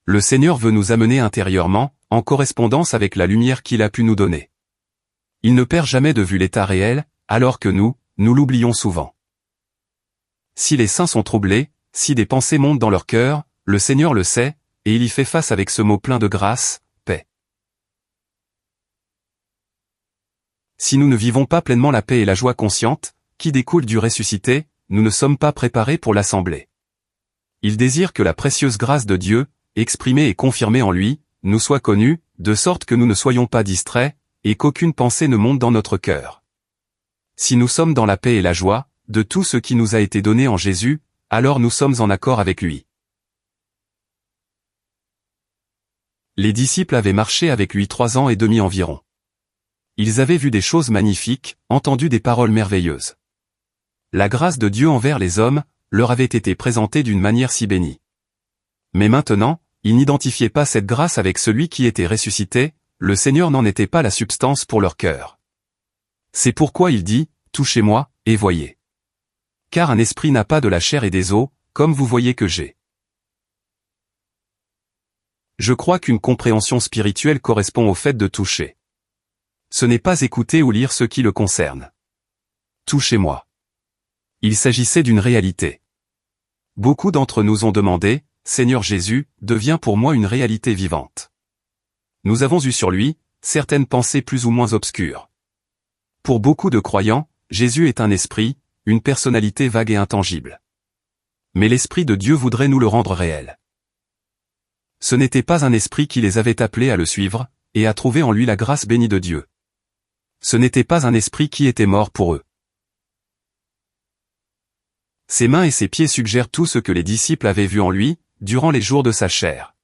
Speaker 1: Le Seigneur veut nous amener intérieurement, en correspondance avec la lumière qu'il a pu nous donner. Il ne perd jamais de vue l'état réel, alors que nous l'oublions souvent. Si les saints sont troublés, si des pensées montent dans leur cœur, le Seigneur le sait, et il y fait face avec ce mot plein de grâce, paix. Si nous ne vivons pas pleinement la paix et la joie consciente, qui découlent du ressuscité, nous ne sommes pas préparés pour l'assembler. Il désire que la précieuse grâce de Dieu, exprimée et confirmée en lui, nous soit connue, de sorte que nous ne soyons pas distraits, et qu'aucune pensée ne monte dans notre cœur. Si nous sommes dans la paix et la joie, de tout ce qui nous a été donné en Jésus, alors nous sommes en accord avec lui. Les disciples avaient marché avec lui 3 ans et demi environ. Ils avaient vu des choses magnifiques, entendu des paroles merveilleuses. La grâce de Dieu envers les hommes leur avait été présentée d'une manière si bénie. Mais maintenant, ils n'identifiaient pas cette grâce avec celui qui était ressuscité, le Seigneur n'en était pas la substance pour leur cœur. C'est pourquoi il dit, « Touchez-moi, et voyez. » Car un esprit n'a pas de la chair et des os, comme vous voyez que j'ai. Je crois qu'une compréhension spirituelle correspond au fait de toucher. Ce n'est pas écouter ou lire ce qui le concerne. Touchez-moi. Il s'agissait d'une réalité. Beaucoup d'entre nous ont demandé, « Seigneur Jésus, deviens pour moi une réalité vivante. » Nous avons eu sur lui, certaines pensées plus ou moins obscures. Pour beaucoup de croyants, Jésus est un esprit, une personnalité vague et intangible. Mais l'Esprit de Dieu voudrait nous le rendre réel. Ce n'était pas un esprit qui les avait appelés à le suivre, et à trouver en lui la grâce bénie de Dieu. Ce n'était pas un esprit qui était mort pour eux. Ses mains et ses pieds suggèrent tout ce que les disciples avaient vu en lui, durant les jours de sa chair.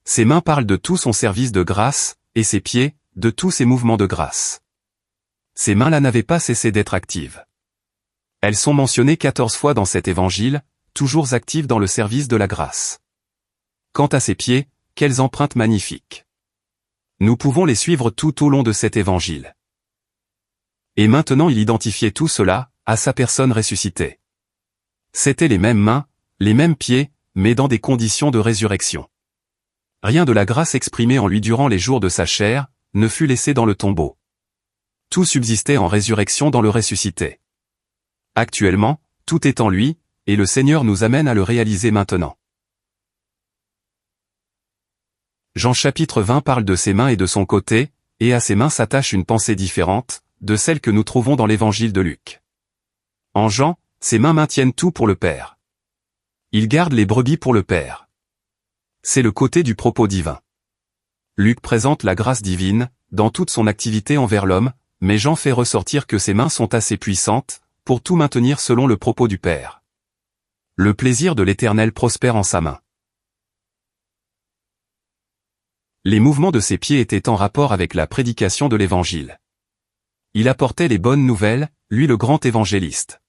Speaker 1: Ses mains parlent de tout son service de grâce, et ses pieds, de tous ses mouvements de grâce. Ces mains-là n'avaient pas cessé d'être actives. Elles sont mentionnées 14 fois dans cet évangile, toujours actives dans le service de la grâce. Quant à ses pieds, quelles empreintes magnifiques. Nous pouvons les suivre tout au long de cet évangile. Et maintenant il identifiait tout cela, à sa personne ressuscitée. C'étaient les mêmes mains, les mêmes pieds, mais dans des conditions de résurrection. Rien de la grâce exprimée en lui durant les jours de sa chair, ne fut laissé dans le tombeau. Tout subsistait en résurrection dans le ressuscité. Actuellement, tout est en lui, et le Seigneur nous amène à le réaliser maintenant. Jean chapitre 20 parle de ses mains et de son côté, et à ses mains s'attache une pensée différente, de celle que nous trouvons dans l'évangile de Luc. En Jean, ses mains maintiennent tout pour le Père. Il garde les brebis pour le Père. C'est le côté du propos divin. Luc présente la grâce divine, dans toute son activité envers l'homme, mais Jean fait ressortir que ses mains sont assez puissantes, pour tout maintenir selon le propos du Père. Le plaisir de l'Éternel prospère en sa main. Les mouvements de ses pieds étaient en rapport avec la prédication de l'Évangile. Il apportait les bonnes nouvelles, lui le grand évangéliste.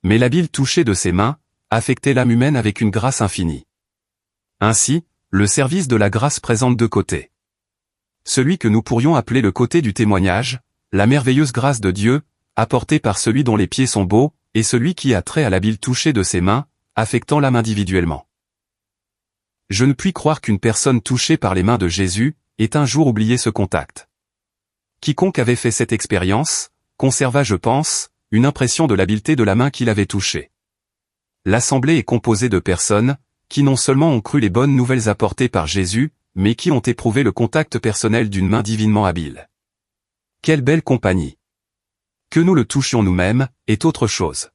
Speaker 1: Mais l'habile toucher de ses mains, affectait l'âme humaine avec une grâce infinie. Ainsi, le service de la grâce présente deux côtés. Celui que nous pourrions appeler le côté du témoignage, la merveilleuse grâce de Dieu, apportée par celui dont les pieds sont beaux, et celui qui a trait à l'habile toucher de ses mains, affectant l'âme individuellement. Je ne puis croire qu'une personne touchée par les mains de Jésus ait un jour oublié ce contact. Quiconque avait fait cette expérience, conserva, je pense, une impression de l'habileté de la main qu'il avait touchée. L'assemblée est composée de personnes, qui non seulement ont cru les bonnes nouvelles apportées par Jésus, mais qui ont éprouvé le contact personnel d'une main divinement habile. Quelle belle compagnie! Que nous le touchions nous-mêmes, est autre chose.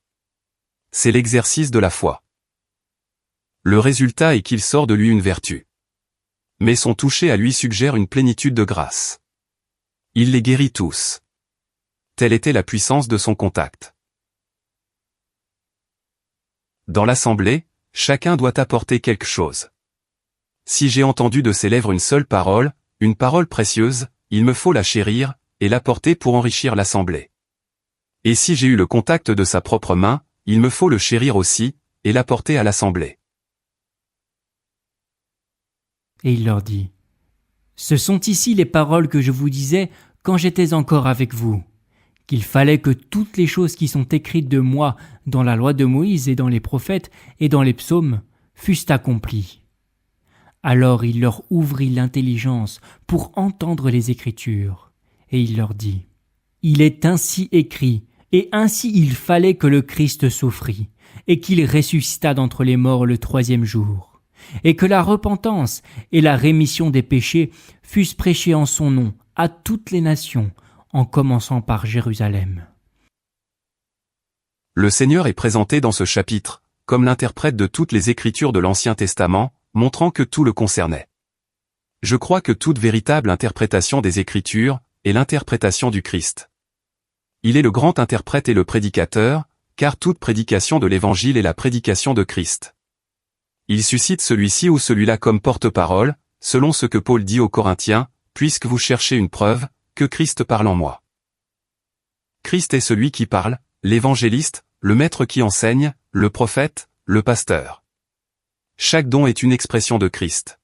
Speaker 1: C'est l'exercice de la foi. Le résultat est qu'il sort de lui une vertu. Mais son toucher à lui suggère une plénitude de grâce. Il les guérit tous. Telle était la puissance de son contact. Dans l'assemblée, chacun doit apporter quelque chose. Si j'ai entendu de ses lèvres une parole précieuse, il me faut la chérir, et l'apporter pour enrichir l'assemblée. Et si j'ai eu le contact de sa propre main, il me faut le chérir aussi, et l'apporter à l'assemblée.
Speaker 2: Et il leur dit, « Ce sont ici les paroles que je vous disais quand j'étais encore avec vous, qu'il fallait que toutes les choses qui sont écrites de moi dans la loi de Moïse et dans les prophètes et dans les psaumes fussent accomplies. » Alors il leur ouvrit l'intelligence pour entendre les Écritures, et il leur dit, « Il est ainsi écrit, et ainsi il fallait que le Christ souffrit, et qu'il ressuscita d'entre les morts le 3e jour, et que la repentance et la rémission des péchés fussent prêchées en son nom à toutes les nations, en commençant par Jérusalem. »
Speaker 1: Le Seigneur est présenté dans ce chapitre, comme l'interprète de toutes les Écritures de l'Ancien Testament, montrant que tout le concernait. Je crois que toute véritable interprétation des Écritures est l'interprétation du Christ. Il est le grand interprète et le prédicateur, car toute prédication de l'Évangile est la prédication de Christ. Il suscite celui-ci ou celui-là comme porte-parole, selon ce que Paul dit aux Corinthiens, « Puisque vous cherchez une preuve, que Christ parle en moi. » Christ est celui qui parle, l'évangéliste, le maître qui enseigne, le prophète, le pasteur. Chaque don est une expression de Christ.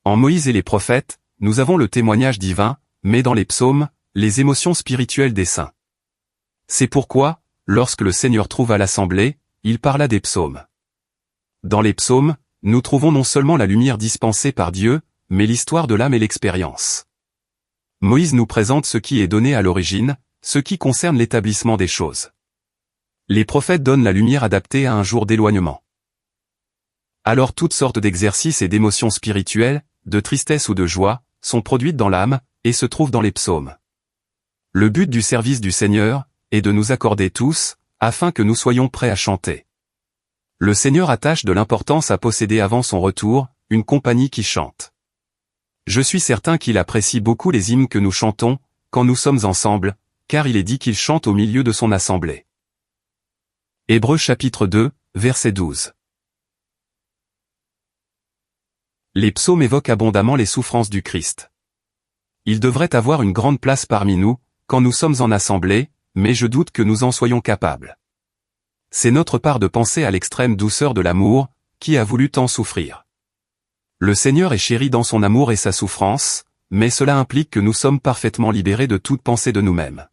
Speaker 1: En Moïse et les prophètes, nous avons le témoignage divin, mais dans les psaumes, les émotions spirituelles des saints. C'est pourquoi, lorsque le Seigneur trouva l'assemblée, il parla des psaumes. Dans les psaumes, nous trouvons non seulement la lumière dispensée par Dieu, mais l'histoire de l'âme et l'expérience. Moïse nous présente ce qui est donné à l'origine, ce qui concerne l'établissement des choses. Les prophètes donnent la lumière adaptée à un jour d'éloignement. Alors toutes sortes d'exercices et d'émotions spirituelles, de tristesse ou de joie, sont produites dans l'âme, et se trouvent dans les psaumes. Le but du service du Seigneur est de nous accorder tous, afin que nous soyons prêts à chanter. Le Seigneur attache de l'importance à posséder avant son retour, une compagnie qui chante. Je suis certain qu'il apprécie beaucoup les hymnes que nous chantons, quand nous sommes ensemble, car il est dit qu'il chante au milieu de son assemblée. Hébreux chapitre 2, verset 12. Les psaumes évoquent abondamment les souffrances du Christ. Ils devraient avoir une grande place parmi nous, quand nous sommes en assemblée, mais je doute que nous en soyons capables. C'est notre part de penser à l'extrême douceur de l'amour, qui a voulu tant souffrir. Le Seigneur est chéri dans son amour et sa souffrance, mais cela implique que nous sommes parfaitement libérés de toute pensée de nous-mêmes.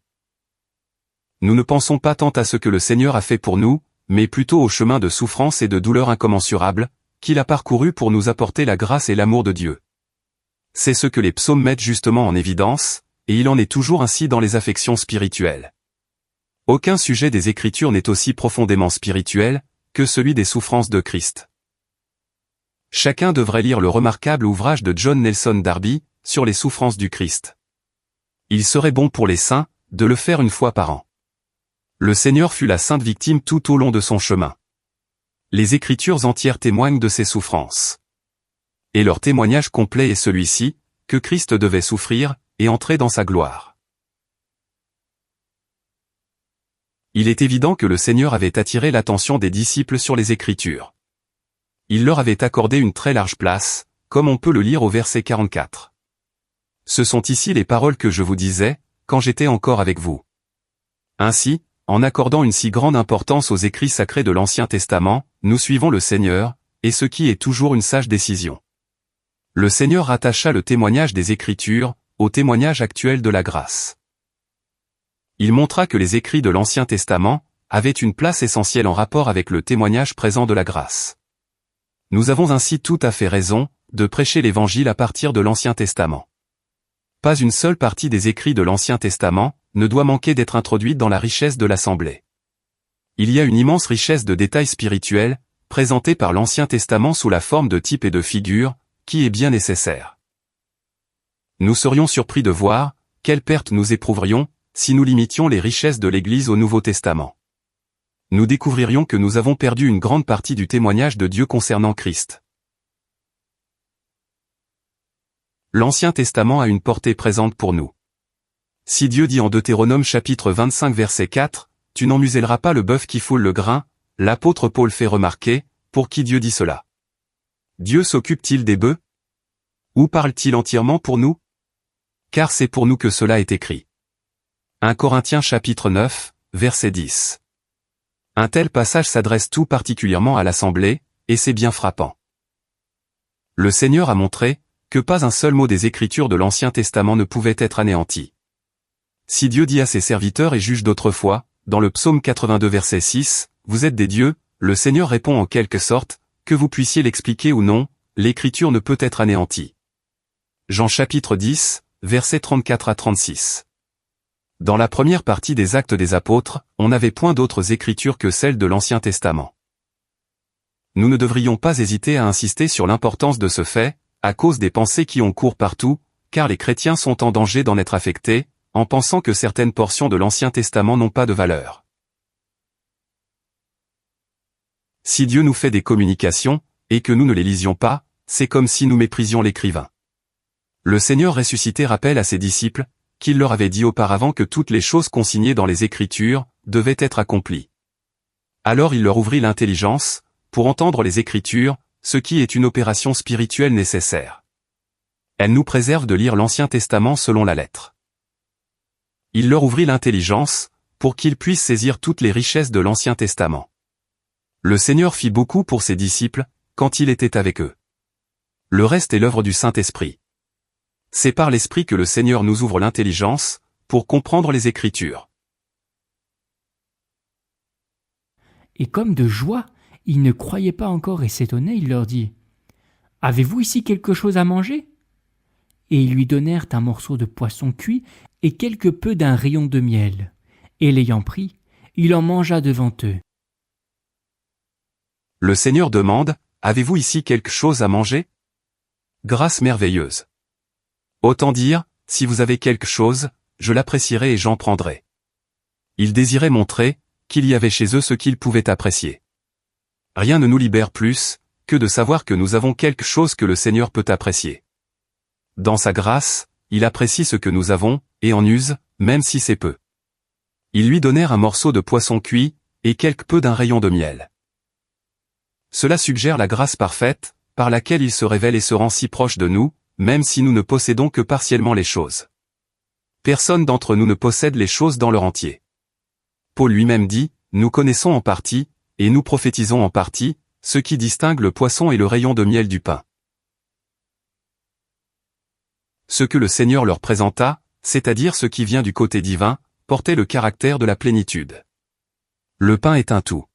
Speaker 1: Nous ne pensons pas tant à ce que le Seigneur a fait pour nous, mais plutôt au chemin de souffrance et de douleur incommensurables, qu'il a parcouru pour nous apporter la grâce et l'amour de Dieu. C'est ce que les psaumes mettent justement en évidence, et il en est toujours ainsi dans les affections spirituelles. Aucun sujet des Écritures n'est aussi profondément spirituel que celui des souffrances de Christ. Chacun devrait lire le remarquable ouvrage de John Nelson Darby, sur les souffrances du Christ. Il serait bon pour les saints, de le faire une fois par an. Le Seigneur fut la sainte victime tout au long de son chemin. Les Écritures entières témoignent de ses souffrances. Et leur témoignage complet est celui-ci, que Christ devait souffrir, et entrer dans sa gloire. Il est évident que le Seigneur avait attiré l'attention des disciples sur les Écritures. Il leur avait accordé une très large place, comme on peut le lire au verset 44. Ce sont ici les paroles que je vous disais, quand j'étais encore avec vous. Ainsi, en accordant une si grande importance aux écrits sacrés de l'Ancien Testament, nous suivons le Seigneur, et ce qui est toujours une sage décision. Le Seigneur rattacha le témoignage des Écritures, au témoignage actuel de la grâce. Il montra que les écrits de l'Ancien Testament avaient une place essentielle en rapport avec le témoignage présent de la grâce. Nous avons ainsi tout à fait raison de prêcher l'Évangile à partir de l'Ancien Testament. Pas une seule partie des écrits de l'Ancien Testament ne doit manquer d'être introduite dans la richesse de l'Assemblée. Il y a une immense richesse de détails spirituels, présentés par l'Ancien Testament sous la forme de types et de figures, qui est bien nécessaire. Nous serions surpris de voir quelle perte nous éprouverions si nous limitions les richesses de l'Église au Nouveau Testament. Nous découvririons que nous avons perdu une grande partie du témoignage de Dieu concernant Christ. L'Ancien Testament a une portée présente pour nous. Si Dieu dit en Deutéronome chapitre 25 verset 4, « Tu n'en muselleras pas le bœuf qui foule le grain », l'apôtre Paul fait remarquer, pour qui Dieu dit cela. Dieu s'occupe-t-il des bœufs? Ou parle-t-il entièrement pour nous? Car c'est pour nous que cela est écrit. 1 Corinthiens chapitre 9, verset 10. Un tel passage s'adresse tout particulièrement à l'Assemblée, et c'est bien frappant. Le Seigneur a montré que pas un seul mot des Écritures de l'Ancien Testament ne pouvait être anéanti. Si Dieu dit à ses serviteurs et juges d'autrefois, dans le psaume 82 verset 6, « Vous êtes des dieux », le Seigneur répond en quelque sorte, que vous puissiez l'expliquer ou non, l'Écriture ne peut être anéantie. Jean chapitre 10, versets 34 à 36. Dans la première partie des Actes des Apôtres, on n'avait point d'autres Écritures que celles de l'Ancien Testament. Nous ne devrions pas hésiter à insister sur l'importance de ce fait, à cause des pensées qui ont cours partout, car les chrétiens sont en danger d'en être affectés, en pensant que certaines portions de l'Ancien Testament n'ont pas de valeur. Si Dieu nous fait des communications, et que nous ne les lisions pas, c'est comme si nous méprisions l'écrivain. Le Seigneur ressuscité rappelle à ses disciples, qu'il leur avait dit auparavant que toutes les choses consignées dans les Écritures, devaient être accomplies. Alors il leur ouvrit l'intelligence, pour entendre les Écritures, ce qui est une opération spirituelle nécessaire. Elle nous préserve de lire l'Ancien Testament selon la lettre. Il leur ouvrit l'intelligence, pour qu'ils puissent saisir toutes les richesses de l'Ancien Testament. Le Seigneur fit beaucoup pour ses disciples, quand il était avec eux. Le reste est l'œuvre du Saint-Esprit. C'est par l'Esprit que le Seigneur nous ouvre l'intelligence, pour comprendre les Écritures.
Speaker 2: Et comme de joie, ils ne croyaient pas encore et s'étonnaient, il leur dit « Avez-vous ici quelque chose à manger ?» Et ils lui donnèrent un morceau de poisson cuit et quelque peu d'un rayon de miel. Et l'ayant pris, il en mangea devant eux.
Speaker 1: Le Seigneur demande, « Avez-vous ici quelque chose à manger ?» Grâce merveilleuse. Autant dire, si vous avez quelque chose, je l'apprécierai et j'en prendrai. Il désirait montrer qu'il y avait chez eux ce qu'ils pouvaient apprécier. Rien ne nous libère plus que de savoir que nous avons quelque chose que le Seigneur peut apprécier. Dans sa grâce, il apprécie ce que nous avons, et en use, même si c'est peu. Ils lui donnèrent un morceau de poisson cuit, et quelque peu d'un rayon de miel. Cela suggère la grâce parfaite, par laquelle il se révèle et se rend si proche de nous, même si nous ne possédons que partiellement les choses. Personne d'entre nous ne possède les choses dans leur entier. Paul lui-même dit, « Nous connaissons en partie, et nous prophétisons en partie, ce qui distingue le poisson et le rayon de miel du pain. » Ce que le Seigneur leur présenta, c'est-à-dire ce qui vient du côté divin, portait le caractère de la plénitude. Le pain est un tout.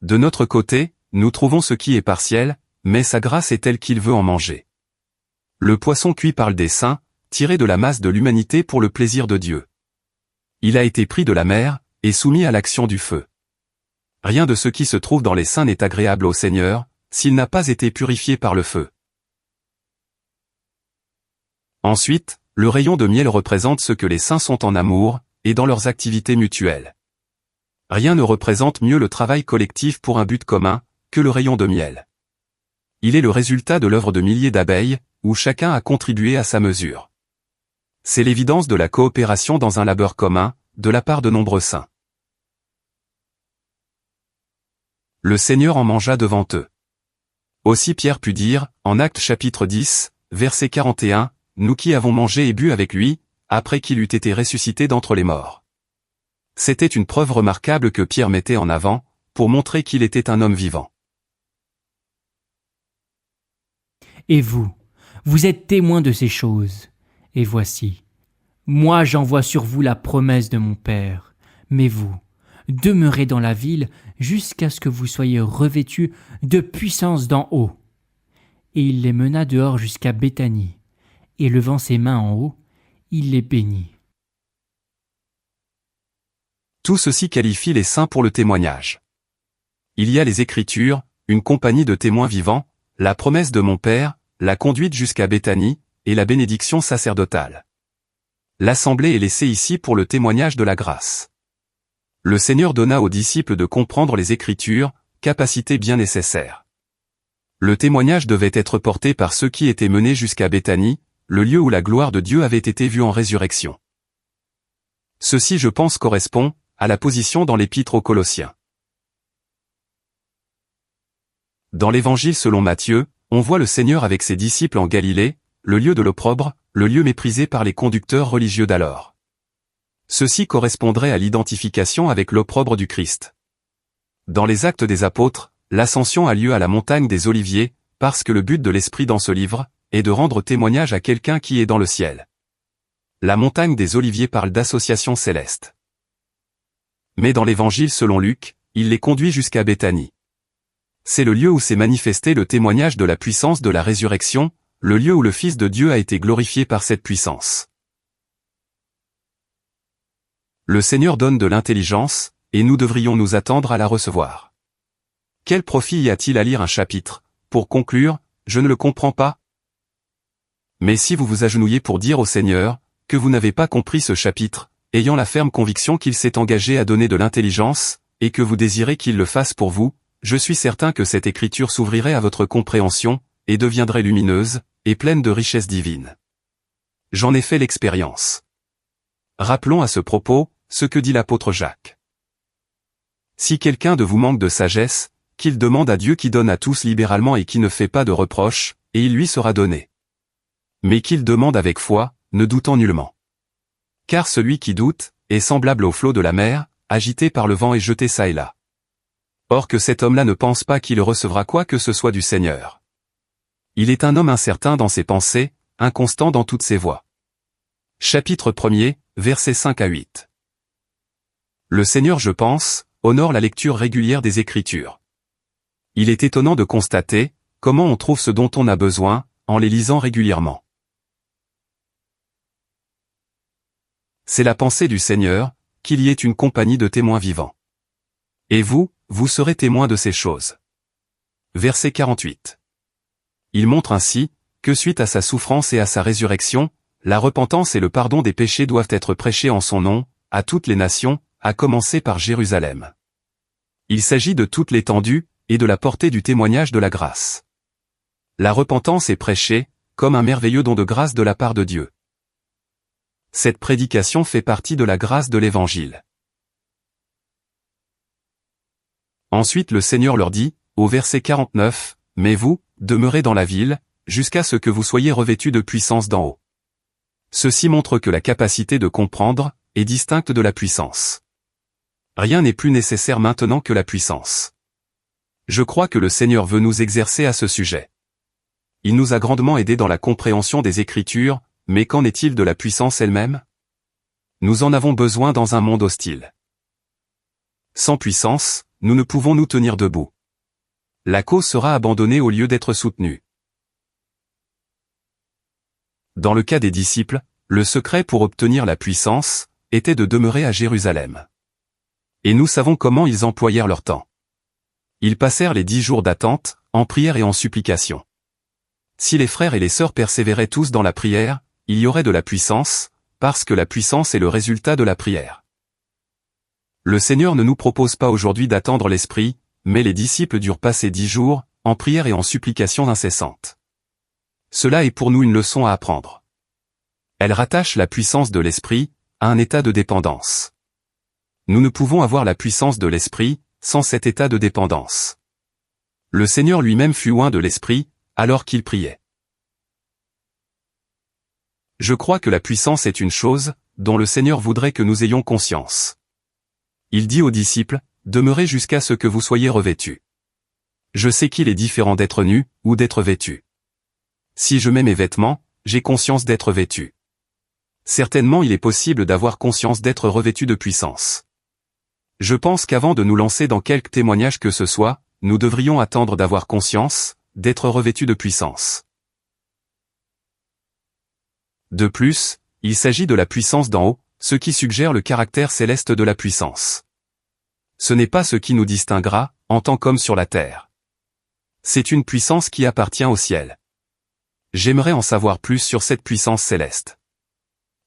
Speaker 1: De notre côté, nous trouvons ce qui est partiel, mais sa grâce est telle qu'il veut en manger. Le poisson cuit parle des saints, tiré de la masse de l'humanité pour le plaisir de Dieu. Il a été pris de la mer, et soumis à l'action du feu. Rien de ce qui se trouve dans les saints n'est agréable au Seigneur, s'il n'a pas été purifié par le feu. Ensuite, le rayon de miel représente ce que les saints sont en amour, et dans leurs activités mutuelles. Rien ne représente mieux le travail collectif pour un but commun, que le rayon de miel. Il est le résultat de l'œuvre de milliers d'abeilles, où chacun a contribué à sa mesure. C'est l'évidence de la coopération dans un labeur commun, de la part de nombreux saints. Le Seigneur en mangea devant eux. Aussi Pierre put dire, en Actes chapitre 10, verset 41, « Nous qui avons mangé et bu avec lui, après qu'il eût été ressuscité d'entre les morts. » C'était une preuve remarquable que Pierre mettait en avant, pour montrer qu'il était un homme vivant.
Speaker 2: Et vous, vous êtes témoins de ces choses. Et voici, moi j'envoie sur vous la promesse de mon Père, mais vous, demeurez dans la ville jusqu'à ce que vous soyez revêtus de puissance d'en haut. Et il les mena dehors jusqu'à Béthanie, et levant ses mains en haut, il les bénit.
Speaker 1: Tout ceci qualifie les saints pour le témoignage. Il y a les Écritures, une compagnie de témoins vivants, la promesse de mon Père, la conduite jusqu'à Béthanie, et la bénédiction sacerdotale. L'assemblée est laissée ici pour le témoignage de la grâce. Le Seigneur donna aux disciples de comprendre les Écritures, capacité bien nécessaire. Le témoignage devait être porté par ceux qui étaient menés jusqu'à Béthanie, le lieu où la gloire de Dieu avait été vue en résurrection. Ceci, je pense, correspond à la position dans l'Épître aux Colossiens. Dans l'Évangile selon Matthieu, on voit le Seigneur avec ses disciples en Galilée, le lieu de l'opprobre, le lieu méprisé par les conducteurs religieux d'alors. Ceci correspondrait à l'identification avec l'opprobre du Christ. Dans les Actes des Apôtres, l'ascension a lieu à la montagne des Oliviers, parce que le but de l'Esprit dans ce livre est de rendre témoignage à quelqu'un qui est dans le ciel. La montagne des Oliviers parle d'association céleste. Mais dans l'Évangile selon Luc, il les conduit jusqu'à Béthanie. C'est le lieu où s'est manifesté le témoignage de la puissance de la résurrection, le lieu où le Fils de Dieu a été glorifié par cette puissance. Le Seigneur donne de l'intelligence, et nous devrions nous attendre à la recevoir. Quel profit y a-t-il à lire un chapitre? Pour conclure, je ne le comprends pas. Mais si vous vous agenouillez pour dire au Seigneur, que vous n'avez pas compris ce chapitre, ayant la ferme conviction qu'il s'est engagé à donner de l'intelligence, et que vous désirez qu'il le fasse pour vous, je suis certain que cette écriture s'ouvrirait à votre compréhension, et deviendrait lumineuse, et pleine de richesses divines. J'en ai fait l'expérience. Rappelons à ce propos, ce que dit l'apôtre Jacques. Si quelqu'un de vous manque de sagesse, qu'il demande à Dieu qui donne à tous libéralement et qui ne fait pas de reproches, et il lui sera donné. Mais qu'il demande avec foi, ne doutant nullement. Car celui qui doute, est semblable au flot de la mer, agité par le vent et jeté çà et là. Or que cet homme-là ne pense pas qu'il recevra quoi que ce soit du Seigneur. Il est un homme incertain dans ses pensées, inconstant dans toutes ses voies. Chapitre 1er, versets 5 à 8. Le Seigneur, je pense, honore la lecture régulière des Écritures. Il est étonnant de constater comment on trouve ce dont on a besoin, en les lisant régulièrement. C'est la pensée du Seigneur, qu'il y ait une compagnie de témoins vivants. Et vous, vous serez témoins de ces choses. Verset 48. Il montre ainsi, que suite à sa souffrance et à sa résurrection, la repentance et le pardon des péchés doivent être prêchés en son nom, à toutes les nations, à commencer par Jérusalem. Il s'agit de toute l'étendue, et de la portée du témoignage de la grâce. La repentance est prêchée, comme un merveilleux don de grâce de la part de Dieu. Cette prédication fait partie de la grâce de l'Évangile. Ensuite le Seigneur leur dit, au verset 49, « Mais vous, demeurez dans la ville, jusqu'à ce que vous soyez revêtus de puissance d'en haut. » Ceci montre que la capacité de comprendre est distincte de la puissance. Rien n'est plus nécessaire maintenant que la puissance. Je crois que le Seigneur veut nous exercer à ce sujet. Il nous a grandement aidés dans la compréhension des Écritures, mais qu'en est-il de la puissance elle-même? Nous en avons besoin dans un monde hostile. Sans puissance, nous ne pouvons nous tenir debout. La cause sera abandonnée au lieu d'être soutenue. Dans le cas des disciples, le secret pour obtenir la puissance était de demeurer à Jérusalem. Et nous savons comment ils employèrent leur temps. Ils passèrent les 10 jours d'attente, en prière et en supplication. Si les frères et les sœurs persévéraient tous dans la prière, il y aurait de la puissance, parce que la puissance est le résultat de la prière. Le Seigneur ne nous propose pas aujourd'hui d'attendre l'Esprit, mais les disciples durent passer 10 jours, en prière et en supplication incessante. Cela est pour nous une leçon à apprendre. Elle rattache la puissance de l'esprit à un état de dépendance. Nous ne pouvons avoir la puissance de l'esprit sans cet état de dépendance. Le Seigneur lui-même fut oint de l'esprit alors qu'il priait. Je crois que la puissance est une chose dont le Seigneur voudrait que nous ayons conscience. Il dit aux disciples, « Demeurez jusqu'à ce que vous soyez revêtus. » Je sais qu'il est différent d'être nu ou d'être vêtu. Si je mets mes vêtements, j'ai conscience d'être vêtu. Certainement il est possible d'avoir conscience d'être revêtu de puissance. Je pense qu'avant de nous lancer dans quelque témoignage que ce soit, nous devrions attendre d'avoir conscience, d'être revêtu de puissance. De plus, il s'agit de la puissance d'en haut, ce qui suggère le caractère céleste de la puissance. Ce n'est pas ce qui nous distinguera, en tant qu'hommes sur la terre. C'est une puissance qui appartient au ciel. J'aimerais en savoir plus sur cette puissance céleste.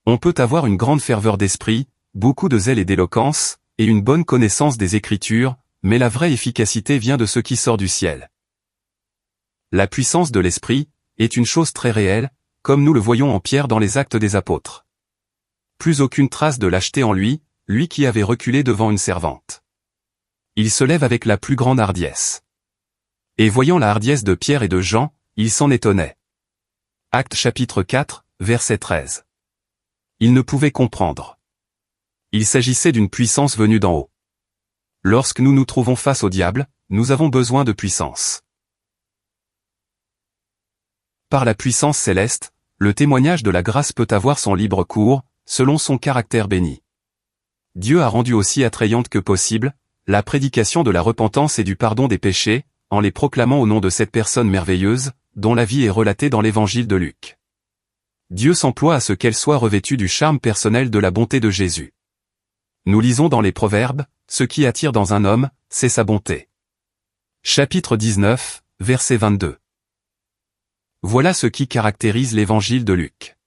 Speaker 1: On peut avoir une grande ferveur d'esprit, beaucoup de zèle et d'éloquence, et une bonne connaissance des Écritures, mais la vraie efficacité vient de ce qui sort du ciel. La puissance de l'esprit est une chose très réelle, comme nous le voyons en Pierre dans les Actes des Apôtres. Plus aucune trace de lâcheté en lui, lui qui avait reculé devant une servante. Il se lève avec la plus grande hardiesse. Et voyant la hardiesse de Pierre et de Jean, il s'en étonnait. Actes chapitre 4, verset 13. Il ne pouvait comprendre. Il s'agissait d'une puissance venue d'en haut. Lorsque nous nous trouvons face au diable, nous avons besoin de puissance. Par la puissance céleste, le témoignage de la grâce peut avoir son libre cours, selon son caractère béni. Dieu a rendu aussi attrayante que possible, la prédication de la repentance et du pardon des péchés, en les proclamant au nom de cette personne merveilleuse, dont la vie est relatée dans l'évangile de Luc. Dieu s'emploie à ce qu'elle soit revêtue du charme personnel de la bonté de Jésus. Nous lisons dans les Proverbes, ce qui attire dans un homme, c'est sa bonté. Chapitre 19, verset 22. Voilà ce qui caractérise l'évangile de Luc.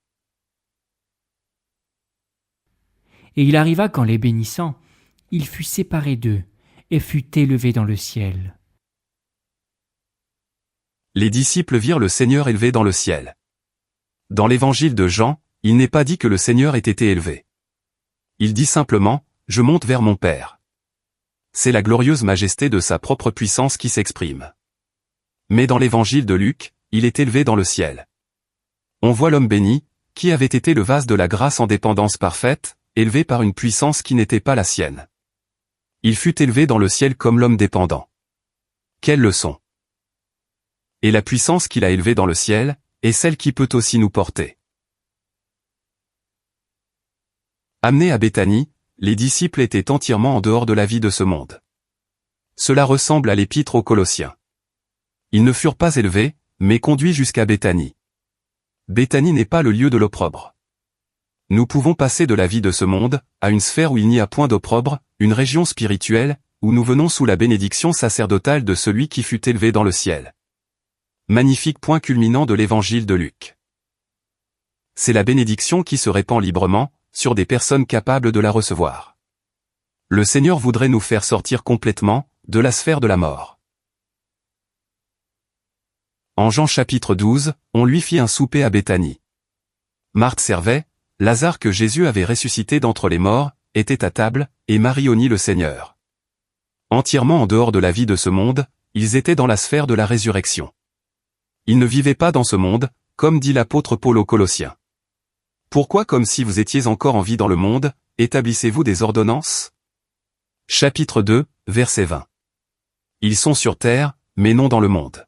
Speaker 2: Et il arriva qu'en les bénissant, il fut séparé d'eux, et fut élevé dans le ciel.
Speaker 1: Les disciples virent le Seigneur élevé dans le ciel. Dans l'évangile de Jean, il n'est pas dit que le Seigneur ait été élevé. Il dit simplement, « Je monte vers mon Père ». C'est la glorieuse majesté de sa propre puissance qui s'exprime. Mais dans l'évangile de Luc, il est élevé dans le ciel. On voit l'homme béni, qui avait été le vase de la grâce en dépendance parfaite, élevé par une puissance qui n'était pas la sienne. Il fut élevé dans le ciel comme l'homme dépendant. Quelle leçon! Et la puissance qu'il a élevée dans le ciel, est celle qui peut aussi nous porter. Amenés à Béthanie, les disciples étaient entièrement en dehors de la vie de ce monde. Cela ressemble à l'épître aux Colossiens. Ils ne furent pas élevés, mais conduits jusqu'à Béthanie. Béthanie n'est pas le lieu de l'opprobre. Nous pouvons passer de la vie de ce monde, à une sphère où il n'y a point d'opprobre, une région spirituelle, où nous venons sous la bénédiction sacerdotale de celui qui fut élevé dans le ciel. Magnifique point culminant de l'évangile de Luc. C'est la bénédiction qui se répand librement, sur des personnes capables de la recevoir. Le Seigneur voudrait nous faire sortir complètement, de la sphère de la mort. En Jean chapitre 12, on lui fit un souper à Béthanie. Marthe servait, Lazare que Jésus avait ressuscité d'entre les morts, était à table, et Marie honit le Seigneur. Entièrement en dehors de la vie de ce monde, ils étaient dans la sphère de la résurrection. Ils ne vivaient pas dans ce monde, comme dit l'apôtre Paul aux Colossiens. Pourquoi comme si vous étiez encore en vie dans le monde, établissez-vous des ordonnances? Chapitre 2, verset 20. Ils sont sur terre, mais non dans le monde.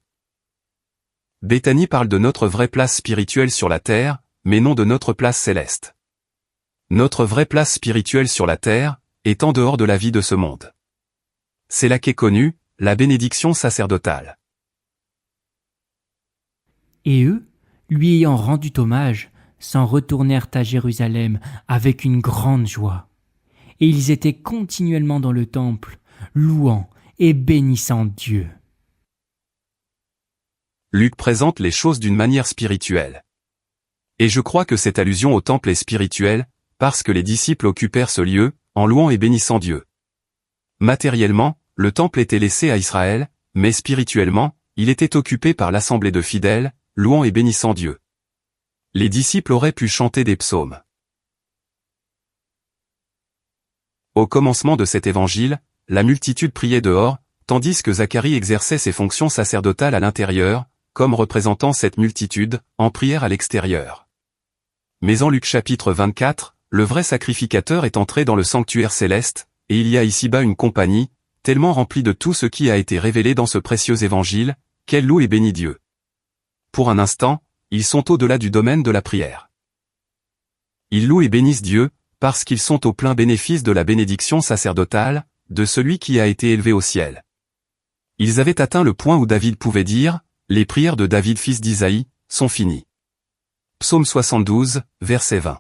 Speaker 1: Béthanie parle de notre vraie place spirituelle sur la terre, mais non de notre place céleste. Notre vraie place spirituelle sur la terre, est en dehors de la vie de ce monde. C'est là qu'est connue, la bénédiction sacerdotale.
Speaker 2: Et eux, lui ayant rendu hommage, s'en retournèrent à Jérusalem avec une grande joie. Et ils étaient continuellement dans le temple, louant et bénissant Dieu.
Speaker 1: Luc présente les choses d'une manière spirituelle. Et je crois que cette allusion au temple est spirituelle, parce que les disciples occupèrent ce lieu, en louant et bénissant Dieu. Matériellement, le temple était laissé à Israël, mais spirituellement, il était occupé par l'assemblée de fidèles, louant et bénissant Dieu. Les disciples auraient pu chanter des psaumes. Au commencement de cet évangile, la multitude priait dehors, tandis que Zacharie exerçait ses fonctions sacerdotales à l'intérieur, comme représentant cette multitude, en prière à l'extérieur. Mais en Luc chapitre 24, le vrai sacrificateur est entré dans le sanctuaire céleste, et il y a ici-bas une compagnie, tellement remplie de tout ce qui a été révélé dans ce précieux évangile, qu'elle loue et bénit Dieu. Pour un instant, ils sont au-delà du domaine de la prière. Ils louent et bénissent Dieu, parce qu'ils sont au plein bénéfice de la bénédiction sacerdotale, de celui qui a été élevé au ciel. Ils avaient atteint le point où David pouvait dire, « Les prières de David fils d'Isaïe, sont finies ». Psaume 72, verset 20.